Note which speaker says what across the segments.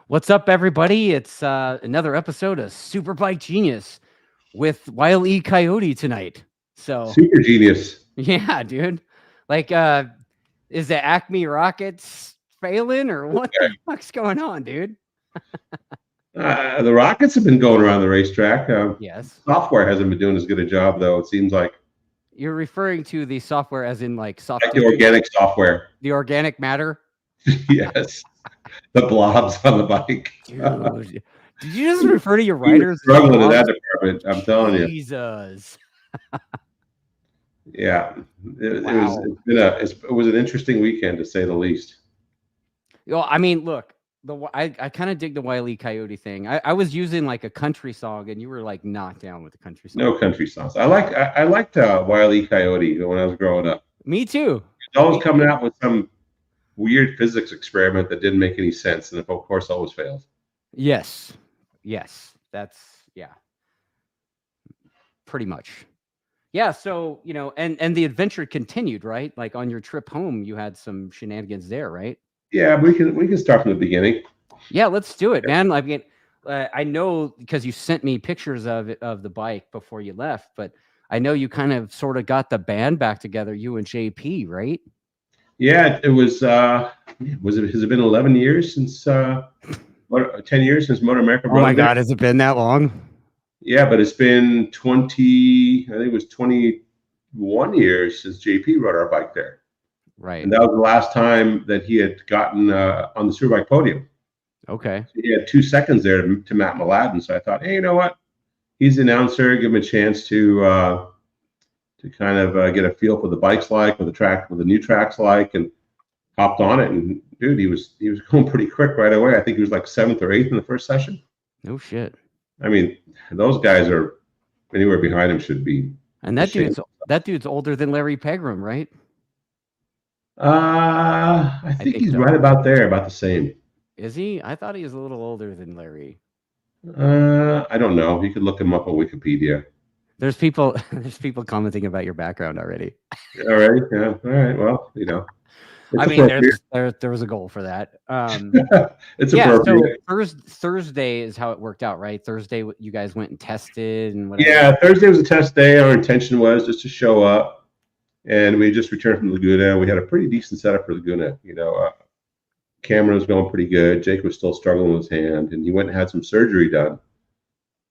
Speaker 1: What's up, everybody? It's another episode of Superbike Genius with Wile E. Coyote tonight. So,
Speaker 2: Super genius.
Speaker 1: yeah, dude. Like, is the Acme Rockets failing or what the fuck's going on, dude?
Speaker 2: The Rockets have been going around the racetrack.
Speaker 1: Yes.
Speaker 2: Software hasn't been doing as good a job, though. It seems like
Speaker 1: You're referring to the software as in like soft
Speaker 2: the organic software.
Speaker 1: the organic matter?
Speaker 2: Yes, the blobs on the bike.
Speaker 1: Dude, did you just refer to your
Speaker 2: We were
Speaker 1: riders?
Speaker 2: struggling in that department. I'm telling you.
Speaker 1: Jesus.
Speaker 2: Yeah,
Speaker 1: Wow.
Speaker 2: it was an interesting weekend to say the least.
Speaker 1: Well, I mean, look, I kind of dig the Wile E. Coyote thing. I was using like a country song, and you were like not down with the country song.
Speaker 2: No country songs. I liked Wile E. Coyote when I was growing up.
Speaker 1: Me too.
Speaker 2: He's always coming out with some weird physics experiment that didn't make any sense, and of course always failed.
Speaker 1: Yes. That's pretty much. Yeah. So and the adventure continued, right? Like on your trip home, you had some shenanigans there, right?
Speaker 2: Yeah, we can start from the beginning.
Speaker 1: Yeah, let's do it, man. I mean, I know because you sent me pictures of the bike before you left, but I know you kind of sort of got the band back together, you and JP, right?
Speaker 2: Yeah, it was. Has it been 11 years since 10 years since Motor America?
Speaker 1: Oh my God, has it been that long?
Speaker 2: Yeah, but it's been 20. I think it was 21 years since JP rode our bike there.
Speaker 1: Right.
Speaker 2: And that was the last time that he had gotten on the Superbike podium.
Speaker 1: Okay.
Speaker 2: So he had 2 seconds there to Matt Mladen. So I thought, hey, you know what? He's the announcer. Give him a chance to kind of get a feel for the bike's like, what the new track's like, and hopped on it. And dude, he was going pretty quick right away. I think he was like 7th or 8th in the first session.
Speaker 1: No shit.
Speaker 2: I mean, those guys are anywhere behind him should be.
Speaker 1: And that dude's older than Larry Pegram, right?
Speaker 2: I think he's so. Right about there, about the same.
Speaker 1: Is he? I thought he was a little older than Larry.
Speaker 2: I don't know. You could look him up on Wikipedia.
Speaker 1: There's people commenting about your background already.
Speaker 2: All right. Yeah. All right. Well,
Speaker 1: I mean, there was a goal for that.
Speaker 2: It's appropriate.
Speaker 1: So Thursday is how it worked out, right? Thursday, you guys went and tested and whatever.
Speaker 2: Yeah, Thursday was a test day. Our intention was just to show up, and we just returned from Laguna. We had a pretty decent setup for Laguna. Camera was going pretty good. Jake was still struggling with his hand, and he went and had some surgery done.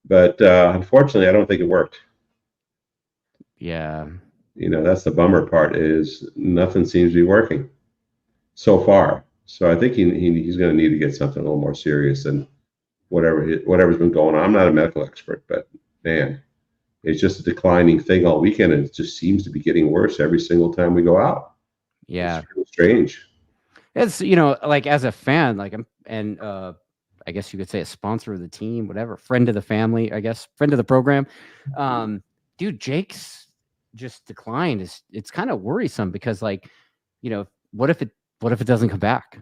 Speaker 2: But unfortunately, I don't think it worked.
Speaker 1: Yeah.
Speaker 2: That's the bummer part is nothing seems to be working so far. So I think he's going to need to get something a little more serious than whatever's been going on. I'm not a medical expert, but man, it's just a declining thing all weekend, and it just seems to be getting worse every single time we go out.
Speaker 1: Yeah.
Speaker 2: It's really strange.
Speaker 1: It's like as a fan, like I guess you could say a sponsor of the team, whatever, friend of the family, I guess, friend of the program. Dude, Jake's just declined. It's kind of worrisome because what if it doesn't come back?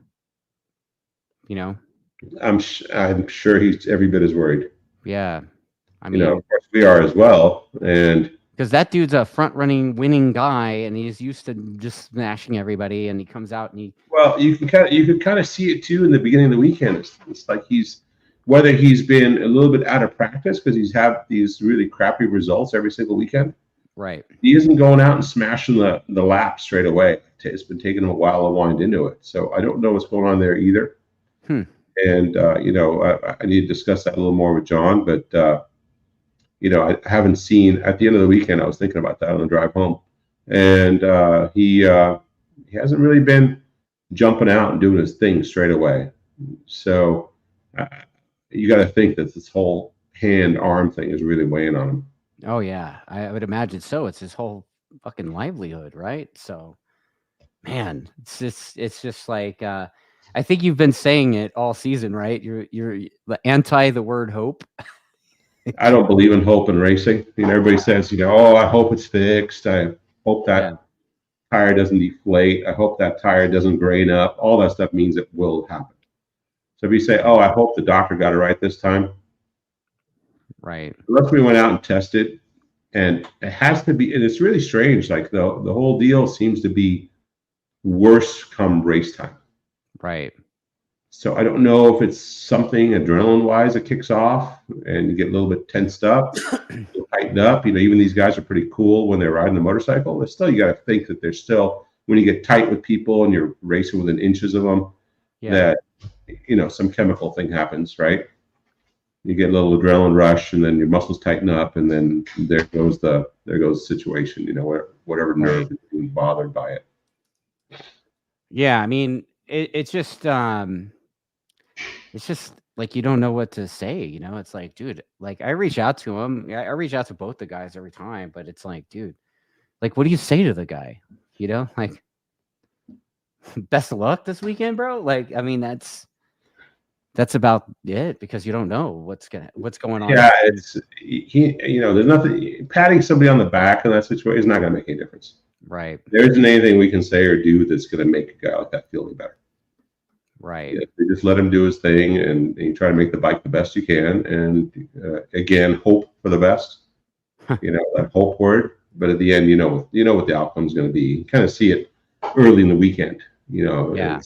Speaker 2: I'm sure he's every bit as worried.
Speaker 1: Yeah. I mean,
Speaker 2: of course we are as well. And
Speaker 1: because that dude's a front-running winning guy, and he's used to just smashing everybody, and he comes out and
Speaker 2: you could kind of see it too in the beginning of the weekend. It's like whether he's been a little bit out of practice because he's had these really crappy results every single weekend.
Speaker 1: Right.
Speaker 2: He isn't going out and smashing the lap straight away. It's been taking him a while to wind into it. So I don't know what's going on there either. And I need to discuss that a little more with John, but I haven't seen at the end of the weekend. I was thinking about that on the drive home, and he hasn't really been jumping out and doing his thing straight away. So you got to think that this whole hand-arm thing is really weighing on him.
Speaker 1: Oh yeah, I would imagine so. It's his whole fucking livelihood, right? So, man, it's just like I think you've been saying it all season, right? You're anti the word hope.
Speaker 2: I don't believe in hope in racing. Everybody says, oh, I hope it's fixed. I hope that tire doesn't deflate. I hope that tire doesn't grain up. All that stuff means it will happen. So if you say, oh, I hope the doctor got it right this time.
Speaker 1: Right.
Speaker 2: Unless we went out and tested, and it has to be, and it's really strange. Like the whole deal seems to be worse come race time.
Speaker 1: Right.
Speaker 2: So I don't know if it's something adrenaline-wise that kicks off and you get a little bit tensed up, tightened up. Even these guys are pretty cool when they're riding a motorcycle. But still, you got to think that there's still, when you get tight with people and you're racing within inches of them, that some chemical thing happens, right? You get a little adrenaline rush, and then your muscles tighten up, and then there goes the situation. Whatever nerve is being bothered by it.
Speaker 1: Yeah, I mean, it's just like you don't know what to say. It's like, dude, like I reach out to him. I reach out to both the guys every time, but it's like, dude, like, what do you say to the guy? Like, best of luck this weekend, bro. Like, I mean, that's about it, because you don't know what's going on.
Speaker 2: Yeah, it's there's nothing, patting somebody on the back in that situation is not going to make any difference.
Speaker 1: Right.
Speaker 2: There isn't anything we can say or do that's going to make a guy like that feel any better.
Speaker 1: Right.
Speaker 2: They just let him do his thing, and you try to make the bike the best you can, and again, hope for the best. That hope word. But at the end, you know what the outcome is going to be. You kind of see it early in the weekend.
Speaker 1: Yeah.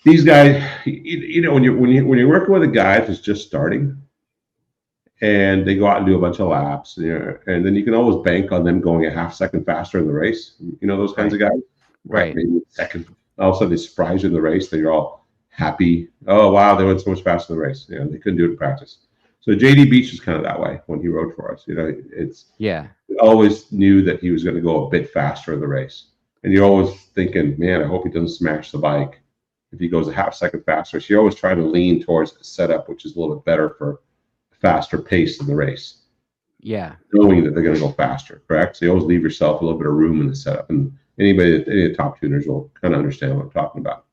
Speaker 2: These guys, when you're working with a guy that's just starting, and they go out and do a bunch of laps, and then you can always bank on them going a half second faster in the race. Those kinds of guys,
Speaker 1: right?
Speaker 2: Maybe a second. All of a sudden, they surprise you in the race. They're all happy. Oh wow, they went so much faster in the race. They couldn't do it in practice. So JD Beach is kind of that way when he rode for us. We always knew that he was going to go a bit faster in the race, and you're always thinking, man, I hope he doesn't smash the bike if he goes a half second faster. So you're always trying to lean towards the setup, which is a little bit better for faster pace in the race.
Speaker 1: Yeah,
Speaker 2: knowing that they're going to go faster, correct? So you always leave yourself a little bit of room in the setup, and any of the top tuners will kind of understand what I'm talking about.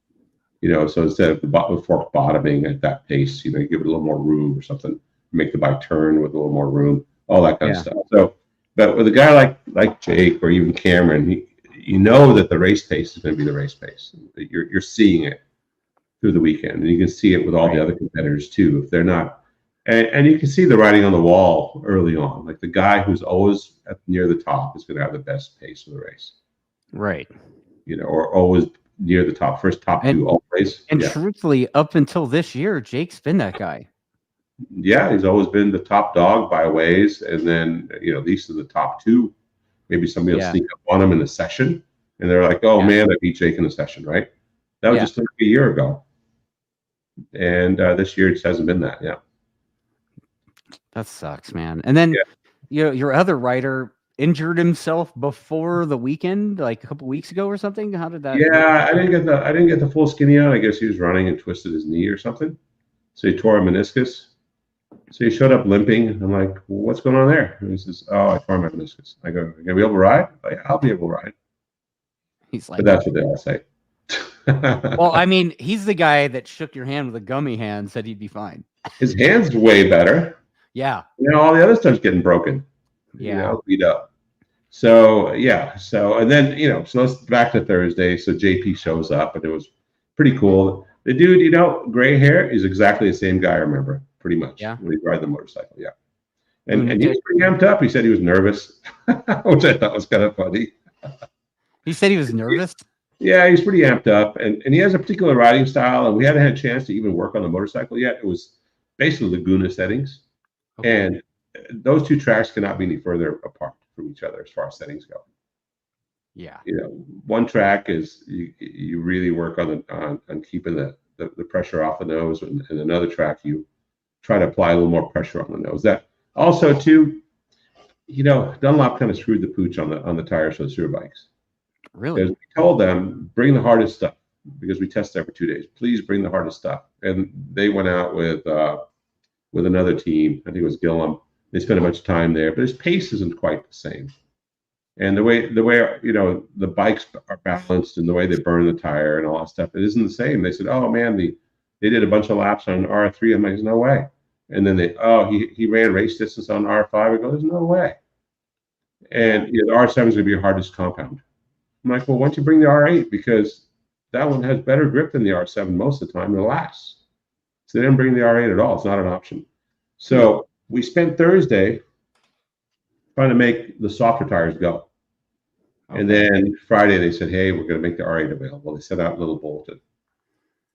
Speaker 2: So instead of the fork bottoming at that pace, you give it a little more room or something, make the bike turn with a little more room, all that kind of stuff. So, but with a guy like Jake or even Cameron, you know that the race pace is going to be the race pace. You're seeing it through the weekend, and you can see it with all the other competitors too. If they're not, and you can see the writing on the wall early on. Like the guy who's always near the top is going to have the best pace of the race,
Speaker 1: right?
Speaker 2: Or always near the top, first top two always.
Speaker 1: And truthfully, up until this year, Jake's been that guy.
Speaker 2: Yeah, he's always been the top dog by a ways, and then these are the top two. Maybe somebody will sneak up on him in a session, and they're like, "Oh man, I beat Jake in a session," right? That was just like a year ago, and this year it just hasn't been that. Yeah,
Speaker 1: that sucks, man. And then your other rider injured himself before the weekend, like a couple weeks ago or something. How did that?
Speaker 2: Yeah, I didn't get the full skinny out. I guess he was running and twisted his knee or something, so he tore a meniscus. So he showed up limping. I'm like, well, what's going on there? And he says, oh, I tore my meniscus. I go, you gonna be able to ride? Like, I'll be able to ride.
Speaker 1: He's like,
Speaker 2: but that's what they all say.
Speaker 1: Well, I mean, he's the guy that shook your hand with a gummy hand, said he'd be fine.
Speaker 2: His hand's way better.
Speaker 1: Yeah.
Speaker 2: All the other stuff's getting broken.
Speaker 1: Yeah.
Speaker 2: Beat up. So and then so let's back to Thursday. So JP shows up, and it was pretty cool. The dude, gray hair, is exactly the same guy I remember. Pretty much.
Speaker 1: Yeah.
Speaker 2: When he ride the motorcycle. Yeah. And he was pretty amped up. He said he was nervous, which I thought was kind of funny.
Speaker 1: He said he was nervous?
Speaker 2: Yeah, he's pretty amped up. And he has a particular riding style, and we hadn't had a chance to even work on the motorcycle yet. It was basically Laguna settings. Okay. And those two tracks cannot be any further apart from each other as far as settings go.
Speaker 1: Yeah.
Speaker 2: One track is you really work on keeping the pressure off the nose, and another track you try to apply a little more pressure on the nose. That also too, Dunlop kind of screwed the pooch on the tires for the Superbikes.
Speaker 1: Really?
Speaker 2: Because we told them, bring the hardest stuff, because we test that for 2 days. Please bring the hardest stuff. And they went out with another team. I think it was Gillum. They spent a bunch of time there, but his pace isn't quite the same. And the way the bikes are balanced and the way they burn the tire and all that stuff, it isn't the same. They said, oh man, they did a bunch of laps on R3. I'm like, there's no way. And then he ran race distance on R5. I go, there's no way. And the R7 is going to be your hardest compound. I'm like, well, why don't you bring the R8? Because that one has better grip than the R7 most of the time and it lasts. So they didn't bring the R8 at all. It's not an option. So we spent Thursday trying to make the softer tires go. Okay. And then Friday they said, hey, we're going to make the R8 available. They sent out Little Bolton.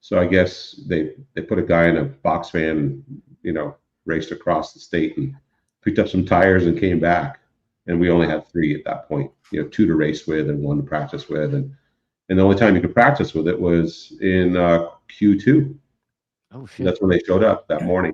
Speaker 2: So I guess they put a guy in a box van and, you know, raced across the state and picked up some tires and came back. And we only had 3 at that point, you know, 2 to race with and 1 to practice with. And the only time you could practice with it was in Q2.
Speaker 1: Oh, shit.
Speaker 2: And that's when they showed up that morning.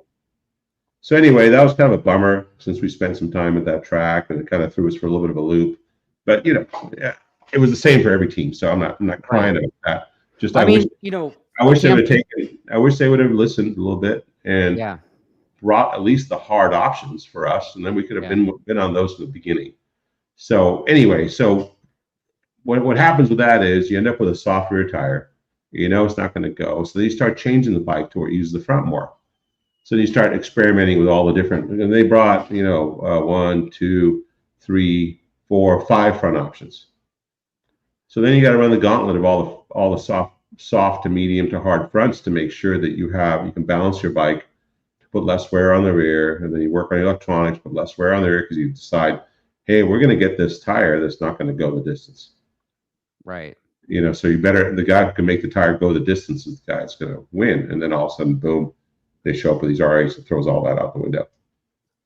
Speaker 2: So anyway, that was kind of a bummer since we spent some time at that track and it kind of threw us for a little bit of a loop. But, you know, yeah, it was the same for every team. So I'm not crying about that. Just
Speaker 1: I mean,
Speaker 2: wish,
Speaker 1: you know,
Speaker 2: I wish they would have taken. I wish they would have listened a little bit and brought at least the hard options for us, and then we could have been on those from the beginning. So anyway, so what happens with that is you end up with a soft rear tire. You know it's not going to go, so then you start changing the bike to where it uses the front more. So you start experimenting with all the different. And they brought 1, 2, 3, 4, 5 front options. So then you got to run the gauntlet of all the soft to medium to hard fronts to make sure that you can balance your bike to put less wear on the rear, and then you work on electronics, put less wear on the rear because you decide, hey, we're going to get this tire that's not going to go the distance.
Speaker 1: Right.
Speaker 2: You know, so the guy who can make the tire go the distance is the guy that's going to win. And then all of a sudden, boom, they show up with these R8s and throws all that out the window.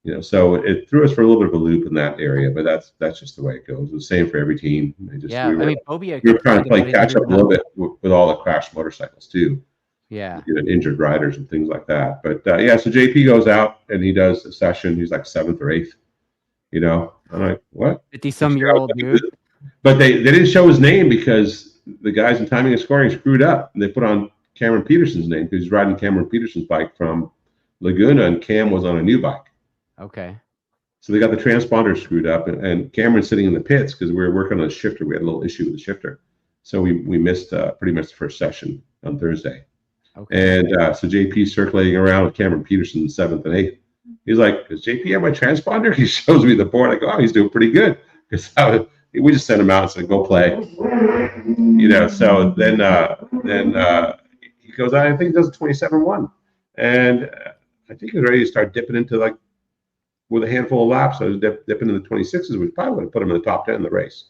Speaker 2: You know, so it threw us for a little bit of a loop in that area, but that's just the way it goes. It's the same for every team. We were trying to play catch up a little bit with all the crashed motorcycles too.
Speaker 1: Yeah,
Speaker 2: injured riders and things like that. But so JP goes out and he does a session. He's like 7th or 8th. You know, I'm like, what?
Speaker 1: 50-some-year-old dude.
Speaker 2: But they didn't show his name because the guys in timing and scoring screwed up, and they put on Cameron Peterson's name because he's riding Cameron Peterson's bike from Laguna, and Cam was on a new bike.
Speaker 1: Okay.
Speaker 2: So they got the transponder screwed up, and Cameron's sitting in the pits because we were working on a shifter. We had a little issue with the shifter. So we missed pretty much the first session on Thursday. Okay. And so JP's circulating around with Cameron Peterson 7th and 8th. He's like, does JP have my transponder? He shows me the board. I go, oh, he's doing pretty good. Because we just sent him out and said, go play. You know, so then he goes, I think he does a 27-1. And I think he was ready to start dipping into like, with a handful of laps, I was dipping in the 26s, which probably would have put him in the top 10 in the race.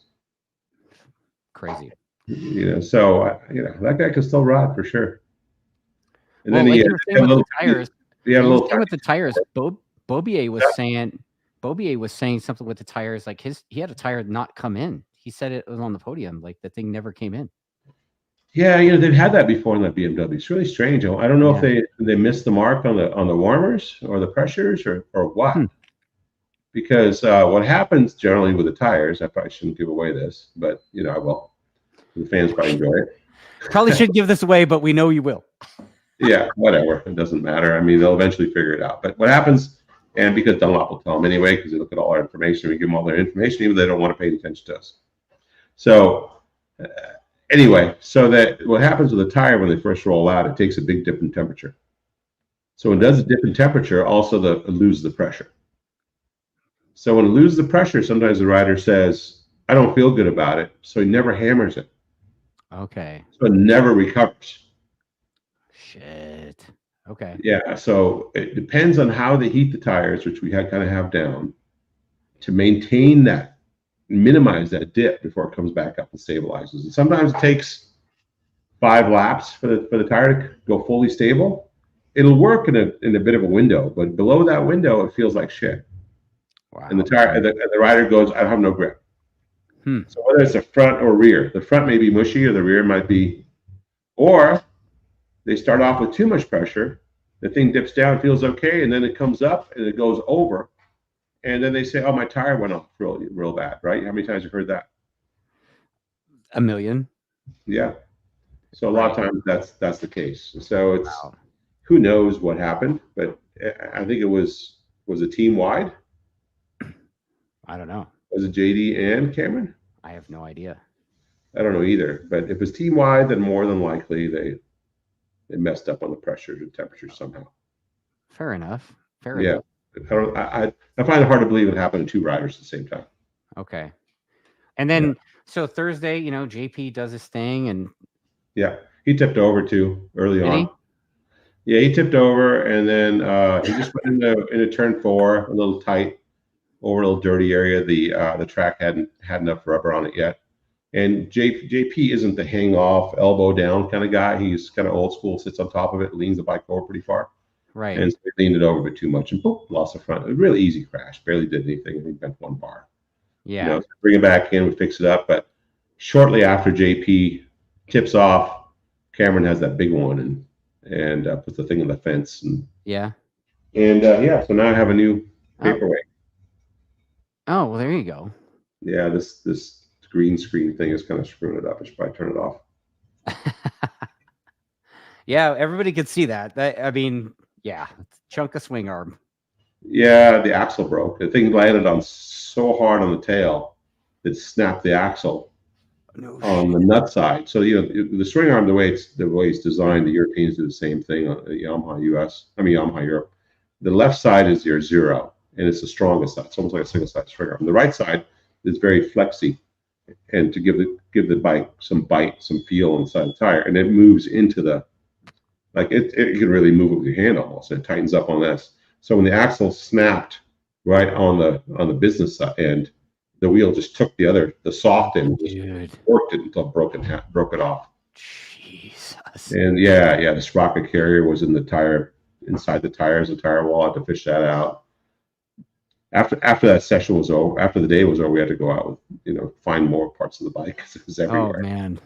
Speaker 1: Crazy.
Speaker 2: You know, so, that guy can still ride for sure. And
Speaker 1: well,
Speaker 2: then
Speaker 1: like you were saying with the tires.
Speaker 2: Yeah, a little
Speaker 1: with the tires. Bobier was saying something with the tires. Like he had a tire not come in. He said it was on the podium. Like the thing never came in. Yeah,
Speaker 2: they've had that before in that BMW. It's really strange. I don't know if they missed the mark on the warmers or the pressures or what. Because what happens generally with the tires, I probably shouldn't give away this, but I will. The fans probably enjoy it.
Speaker 1: Probably shouldn't give this away, but we know you will.
Speaker 2: Yeah, whatever. It doesn't matter. I mean, they'll eventually figure it out. But what happens, and because Dunlop will tell them anyway, because they look at all our information, we give them all their information, even though they don't want to pay attention to us. So anyway, so that what happens with a tire when they first roll out, it takes a big dip in temperature. So when it does a dip in temperature, also it loses the pressure. So when it loses the pressure, sometimes the rider says, I don't feel good about it. So he never hammers it.
Speaker 1: Okay.
Speaker 2: So it never recovers.
Speaker 1: Shit. Okay.
Speaker 2: Yeah. So it depends on how they heat the tires, which we kind of have down, to maintain that, minimize that dip before it comes back up and stabilizes. And sometimes it takes 5 laps for the tire to go fully stable. It'll work in a bit of a window, but below that window, it feels like shit. Wow. And the rider goes, I have no grip. So whether it's the front or rear, the front may be mushy or the rear might be, or they start off with too much pressure. The thing dips down, feels okay, and then it comes up and it goes over. And then they say, oh, my tire went off real bad, right? How many times have you heard that?
Speaker 1: A million.
Speaker 2: Yeah. So a lot of times that's the case. So it's who knows what happened, but I think it was it team wide?
Speaker 1: I don't know.
Speaker 2: Was it JD and Cameron?
Speaker 1: I have no idea.
Speaker 2: I don't know either. But if it's team wide, then more than likely they messed up on the pressures and temperatures somehow.
Speaker 1: Fair enough. Fair enough.
Speaker 2: I find it hard to believe it happened to 2 riders at the same time.
Speaker 1: Okay. And then so Thursday, JP does his thing and
Speaker 2: he tipped over too early on. Yeah, he tipped over and then he just went into turn 4, a little tight, over a little dirty area. The track hadn't had enough rubber on it yet. And JP isn't the hang off, elbow down kind of guy. He's kind of old school, sits on top of it, leans the bike over pretty far.
Speaker 1: Right.
Speaker 2: And so he leaned it over a bit too much and boom, lost the front. A really easy crash. Barely did anything. I think bent one bar.
Speaker 1: Yeah.
Speaker 2: You know, so bring it back in, we fix it up. But shortly after JP tips off, Cameron has that big one and puts the thing in the fence. And
Speaker 1: yeah.
Speaker 2: So now I have a new paperweight.
Speaker 1: Oh, well, there you go.
Speaker 2: Yeah, this green screen thing is kind of screwing it up. I should probably turn it off.
Speaker 1: Yeah, everybody could see that. I mean, yeah, chunk of swing arm.
Speaker 2: Yeah, the axle broke. The thing landed on so hard on the tail, it snapped the axle on the nut side. So the swing arm, the way it's designed, the Europeans do the same thing on Yamaha Europe. The left side is your zero, and it's the strongest side. It's almost like a single side swing arm. The right side is very flexy, and to give the bike some bite, some feel inside the tire, and it moves into the it can really move with your hand almost. It tightens up on this. So when the axle snapped right on the business end, the wheel just took the soft end, just worked it until broke it off.
Speaker 1: Jesus.
Speaker 2: And yeah, the sprocket carrier was in the tire, inside the tires, the tire wall. I had to fish that out. After that session was over, after the day was over, we had to go out with, find more parts of the bike because it was everywhere.
Speaker 1: Oh man.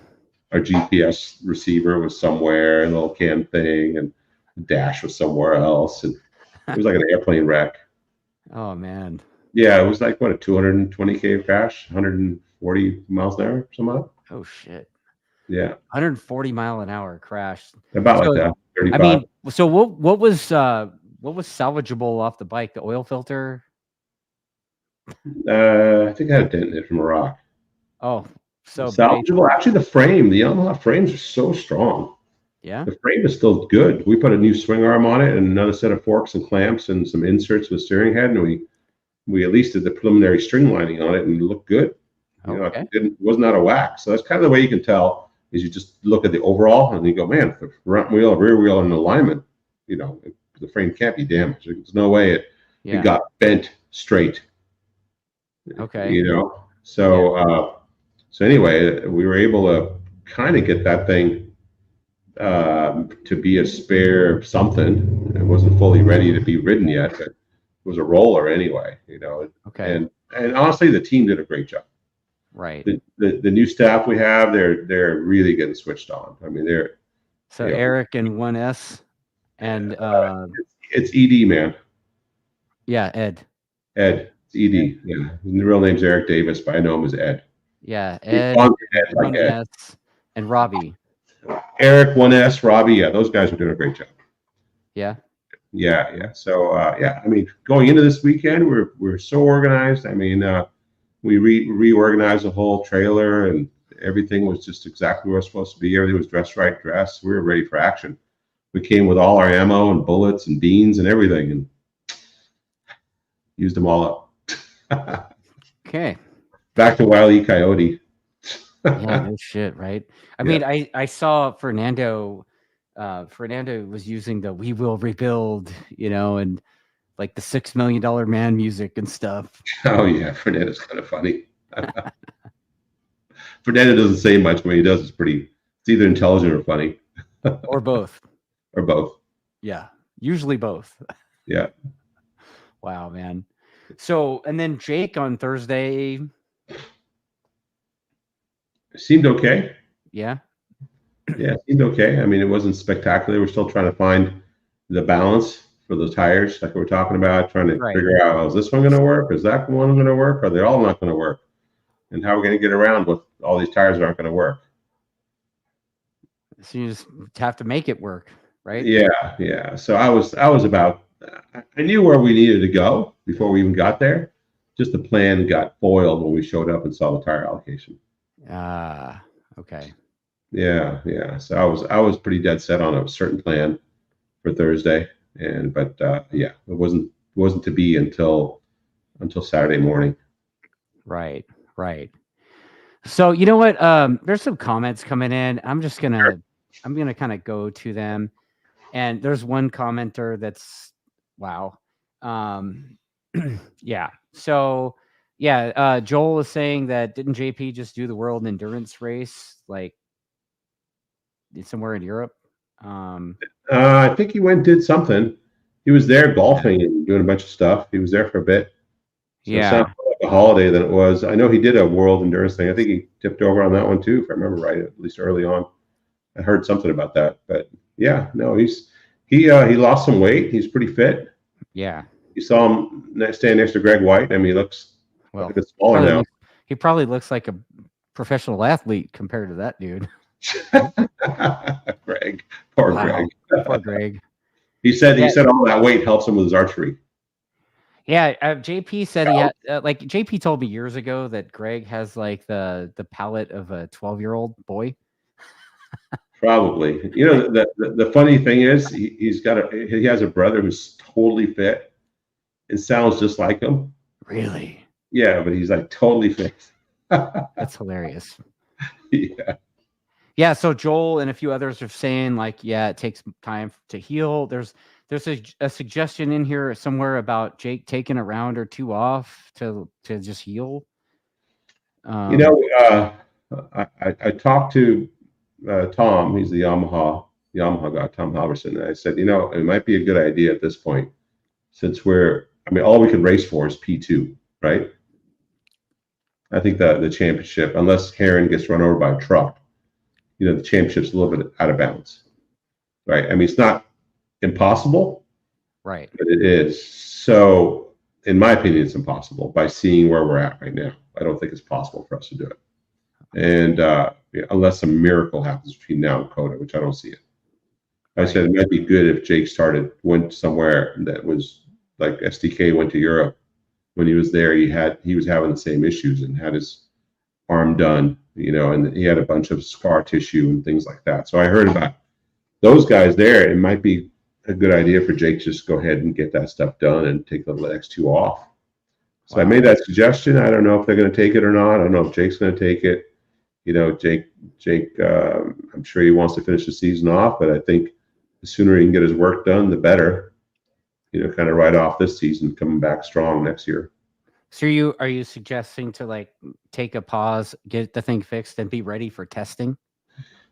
Speaker 2: Our GPS receiver was somewhere, and the little cam thing, and the dash was somewhere else, and it was like an airplane wreck.
Speaker 1: Oh man.
Speaker 2: Yeah, it was like what, a 220K crash, 140 miles an hour, something like that.
Speaker 1: Oh shit.
Speaker 2: Yeah.
Speaker 1: 140 mile an hour crash.
Speaker 2: About like that. 35.
Speaker 1: I mean, so what was salvageable off the bike? The oil filter?
Speaker 2: I think I had a dent in it from a rock.
Speaker 1: Oh, so
Speaker 2: salvageable. Actually, the Yamaha frames are so strong.
Speaker 1: Yeah.
Speaker 2: The frame is still good. We put a new swing arm on it and another set of forks and clamps and some inserts with steering head, and we at least did the preliminary string lining on it, and it looked good. It wasn't out of whack. So that's kind of the way you can tell, is you just look at the overall and you go, man, if the front wheel, rear wheel in alignment, the frame can't be damaged. There's no way it got bent straight.
Speaker 1: Okay.
Speaker 2: So anyway, we were able to kind of get that thing to be a spare something. It wasn't fully ready to be ridden yet, but it was a roller anyway,
Speaker 1: Okay.
Speaker 2: And honestly, the team did a great job.
Speaker 1: Right.
Speaker 2: The new staff we have, they're really getting switched on. I mean,
Speaker 1: Eric and 1S and
Speaker 2: it's ED, man.
Speaker 1: Yeah, Ed.
Speaker 2: It's ED. Yeah. His real name's Eric Davis, but I know him as Ed.
Speaker 1: Yeah, Ed, 1S, and Robbie.
Speaker 2: Eric, 1S, Robbie. Yeah, those guys are doing a great job.
Speaker 1: Yeah.
Speaker 2: Yeah. So I mean, going into this weekend, we're so organized. I mean, we reorganized the whole trailer, and everything was just exactly where it was supposed to be. Everything was dressed. We were ready for action. We came with all our ammo and bullets and beans and everything, and used them all up.
Speaker 1: Okay.
Speaker 2: Back to Wile E. Coyote.
Speaker 1: Yeah, no shit, right? I mean, I saw Fernando. Fernando was using the "We Will Rebuild," and like the $6 Million Man music and stuff.
Speaker 2: Oh yeah, Fernando's kind of funny. Fernando doesn't say much. When he does, it's either intelligent or funny.
Speaker 1: Or both.
Speaker 2: Or both.
Speaker 1: Yeah, usually both.
Speaker 2: Yeah.
Speaker 1: Wow, man. So, and then Jake on Thursday
Speaker 2: seemed okay.
Speaker 1: Yeah.
Speaker 2: Yeah, it seemed okay. I mean, it wasn't spectacular. We're still trying to find the balance for the tires, like we were talking about, trying to figure out, is this one going to work? Is that one going to work? Are they all not going to work? And how are we going to get around with all these tires that aren't going to work?
Speaker 1: So you just have to make it work, right?
Speaker 2: Yeah. So I knew where we needed to go before we even got there. Just the plan got foiled when we showed up and saw the tire allocation.
Speaker 1: Okay.
Speaker 2: Yeah. So I was pretty dead set on a certain plan for Thursday, but it wasn't to be until Saturday morning.
Speaker 1: Right. So you know what? There's some comments coming in. I'm gonna kind of go to them, and there's one commenter that's wow. Yeah. So Yeah, Joel is saying that didn't JP just do the World Endurance Race like somewhere in Europe?
Speaker 2: I think he went and did something. He was there golfing and doing a bunch of stuff. He was there for a bit. So it sounds
Speaker 1: Yeah,
Speaker 2: more like a holiday than it was. I know he did a world endurance thing. I think he tipped over on that one too, if I remember right, at least early on. I heard something about that. But yeah, no, he lost some weight. He's pretty fit.
Speaker 1: yeah.
Speaker 2: You saw him stand next to Greg White. I mean, he looks
Speaker 1: Well,
Speaker 2: a bit smaller now.
Speaker 1: he probably looks like a professional athlete compared to that dude.
Speaker 2: Greg, poor
Speaker 1: Wow.
Speaker 2: Greg.
Speaker 1: Poor Greg.
Speaker 2: He said all that weight helps him with his archery.
Speaker 1: Yeah, JP said he had like JP told me years ago that Greg has like the palate of a 12-year-old boy.
Speaker 2: Probably. You know, the funny thing is he has a brother who's totally fit and sounds just like him.
Speaker 1: Really?
Speaker 2: Yeah, but he's like totally fit.
Speaker 1: That's hilarious.
Speaker 2: Yeah.
Speaker 1: Yeah, so Joel and a few others are saying like, yeah, it takes time to heal. There's a suggestion in here somewhere about Jake taking a round or two off to just heal.
Speaker 2: You know, I talked to Tom. He's the Yamaha guy, Tom Halverson. And I said, you know, it might be a good idea at this point, since all we could race for is P2, right? I think the championship, unless Heron gets run over by a truck, you know, the championship's a little bit out of bounds, right? I mean, it's not impossible,
Speaker 1: right?
Speaker 2: But it is. So, in my opinion, it's impossible by seeing where we're at right now. I don't think it's possible for us to do it. And unless a miracle happens between now and Kota, which I don't see it. I said it might be good if Jake went somewhere that was like SDK went to Europe. When he was there, he was having the same issues and had his arm done, you know, and he had a bunch of scar tissue and things like that. So I heard about those guys there. It might be a good idea for Jake to just go ahead and get that stuff done and take the next two off. So I made that suggestion. I don't know if they're going to take it or not. I don't know if Jake's going to take it. You know, Jake, I'm sure he wants to finish the season off, but I think the sooner he can get his work done, the better. You know, kind of right off this season, coming back strong next year.
Speaker 1: So are you suggesting to like take a pause, get the thing fixed, and be ready for testing?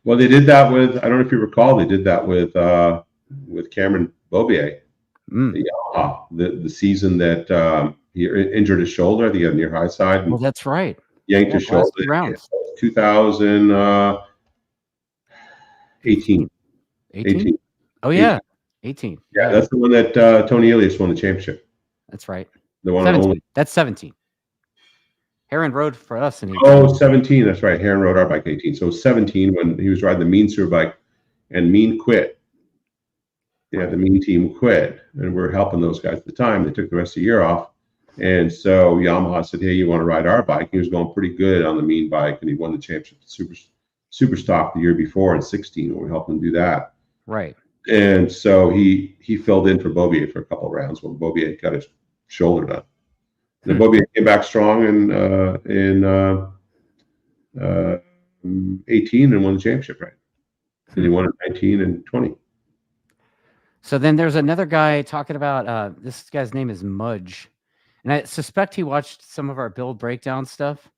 Speaker 2: Well, they did that with, I don't know if you recall, they did that with Cameron Beaubier, the Yamaha, the season that he injured his shoulder. I think he had a near high side.
Speaker 1: Well, that's right.
Speaker 2: Yanked his shoulder. 2018. 18.
Speaker 1: Oh yeah, 18.
Speaker 2: Yeah, that's the one that Tony Elias won the championship.
Speaker 1: That's right.
Speaker 2: The one
Speaker 1: 17. That's 17. Heron rode for us in
Speaker 2: 17. That's right. Heron rode our bike 18. So 17 when he was riding the Mean Superbike, and Mean quit. Yeah, the Mean team quit, and we were helping those guys at the time. They took the rest of the year off, and so Yamaha said, "Hey, you want to ride our bike?" He was going pretty good on the Mean bike, and he won the championship super stock the year before in 16 when we helped him do that.
Speaker 1: Right.
Speaker 2: And so he filled in for Beaubier for a couple of rounds when Beaubier got his shoulder done. And Beaubier came back strong in 18 and won the championship, right? And he won in 19 and 20.
Speaker 1: So then there's another guy talking about this guy's name is Mudge, and I suspect he watched some of our build breakdown stuff.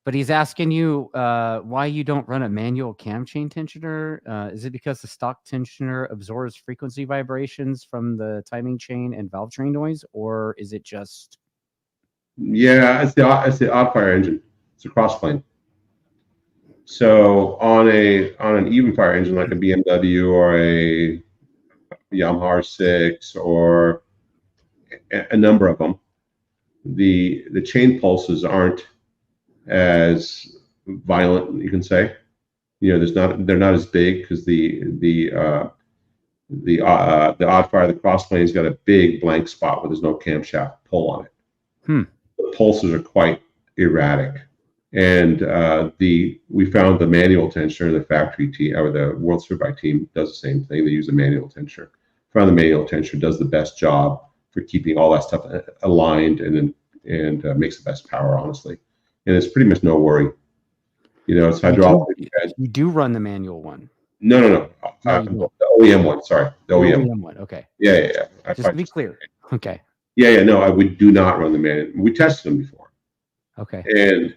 Speaker 1: But he's asking you why you don't run a manual cam chain tensioner. Is it because the stock tensioner absorbs frequency vibrations from the timing chain and valve train noise, or is it just?
Speaker 2: Yeah, it's the odd fire engine. It's a cross plane. So on an even fire engine like a BMW or a Yamaha R6 or a number of them, the chain pulses aren't as violent, you can say. You know, they're not as big because the odd fire, the cross plane's got a big blank spot where there's no camshaft pull on it. The pulses are quite erratic, and we found the manual tensioner, the factory team or the World Superbike team does the same thing. They use a manual tensioner. Found the manual tensioner does the best job for keeping all that stuff aligned and makes the best power, honestly. And it's pretty much no worry. You know, it's hydraulic.
Speaker 1: You do run the manual one?
Speaker 2: No. The OEM one. Sorry, the OEM
Speaker 1: one. Okay.
Speaker 2: Yeah.
Speaker 1: Just to be clear. Okay.
Speaker 2: Yeah. No, we do not run the manual. We tested them before.
Speaker 1: Okay.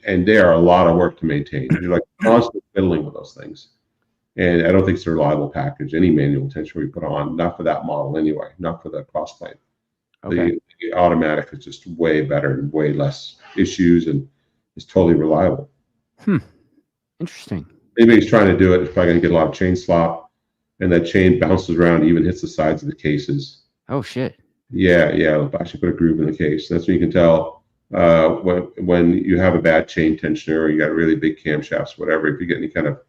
Speaker 2: And they are a lot of work to maintain. You're like constantly fiddling with those things. And I don't think it's a reliable package. Any manual tensioner we put on, not for that model anyway, not for the crossplane.
Speaker 1: Okay.
Speaker 2: The automatic is just way better and way less issues and is totally reliable.
Speaker 1: Interesting.
Speaker 2: Anybody's trying to do it is probably going to get a lot of chain slop, and that chain bounces around, even hits the sides of the cases.
Speaker 1: Oh shit.
Speaker 2: Yeah, yeah. I should put a groove in the case. That's when you can tell when you have a bad chain tensioner, or you got really big camshafts, whatever. If you get any kind of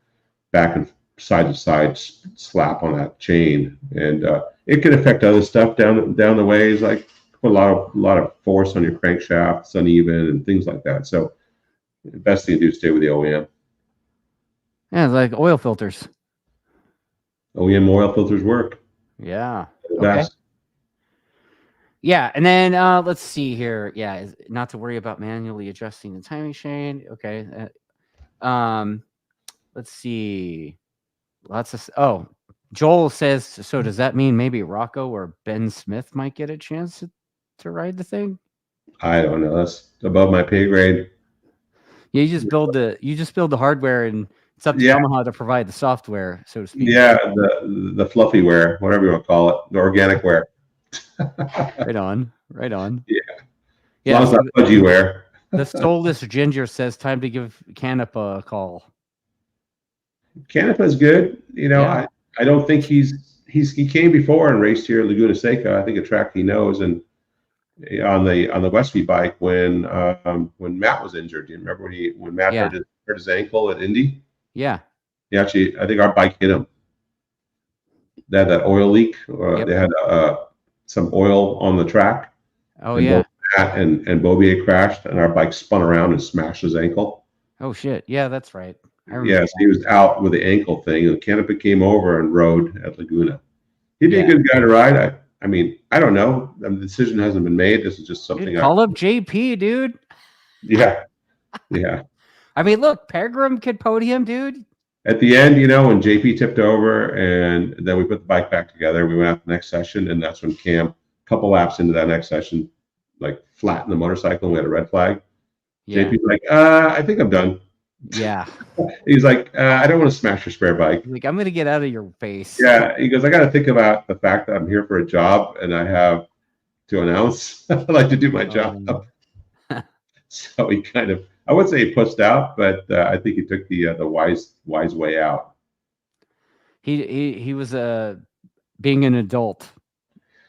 Speaker 2: back and side to side slap on that chain, and it can affect other stuff down the ways, like put a lot of force on your crankshaft, it's uneven, and things like that. So the best thing to do is stay with the OEM.
Speaker 1: Yeah, like oil filters.
Speaker 2: OEM oil filters work.
Speaker 1: Yeah.
Speaker 2: The best.
Speaker 1: Yeah, and then let's see here. Yeah, not to worry about manually adjusting the timing chain. Okay. Let's see. Joel says, so does that mean maybe Rocco or Ben Smith might get a chance to ride the thing?
Speaker 2: I don't know. That's above my pay grade.
Speaker 1: Yeah, you just build the hardware, and it's up to Yamaha to provide the software, so to speak.
Speaker 2: Yeah, the fluffy wear, whatever you want to call it, the organic wear.
Speaker 1: Right on.
Speaker 2: Yeah.
Speaker 1: Yeah.
Speaker 2: As long as not fudgy wear.
Speaker 1: The soulless ginger says time to give Canepa a call.
Speaker 2: Canepa is good. You know,
Speaker 1: Yeah.
Speaker 2: I don't think he came before and raced here at Laguna Seca. I think a track he knows, and on the Westby bike when Matt was injured. Do you remember when Matt hurt his ankle at Indy?
Speaker 1: Yeah.
Speaker 2: He actually, I think our bike hit him. They had that oil leak. They had some oil on the track.
Speaker 1: Oh, and yeah.
Speaker 2: Matt and Bobier crashed, and our bike spun around and smashed his ankle.
Speaker 1: Oh, shit. Yeah, that's right.
Speaker 2: Yeah, so he was out with the ankle thing, and Canepa came over and rode at Laguna. He'd be a good guy to ride. I mean, I don't know. The decision hasn't been made. This is just something.
Speaker 1: Call up JP, dude.
Speaker 2: Yeah.
Speaker 1: I mean, look, Peregrine could podium, dude.
Speaker 2: At the end, you know, when JP tipped over and then we put the bike back together, we went out the next session, and that's when Cam, a couple laps into that next session, like flattened the motorcycle and we had a red flag. Yeah. JP's like, I think I'm done.
Speaker 1: Yeah.
Speaker 2: He's like, I don't want to smash your spare bike.
Speaker 1: Like, I'm going to get out of your face.
Speaker 2: Yeah. He goes, I got to think about the fact that I'm here for a job and I have to announce. I like to do my job. So he kind of, I would say he pushed out, but I think he took the wise way out.
Speaker 1: He was being an adult.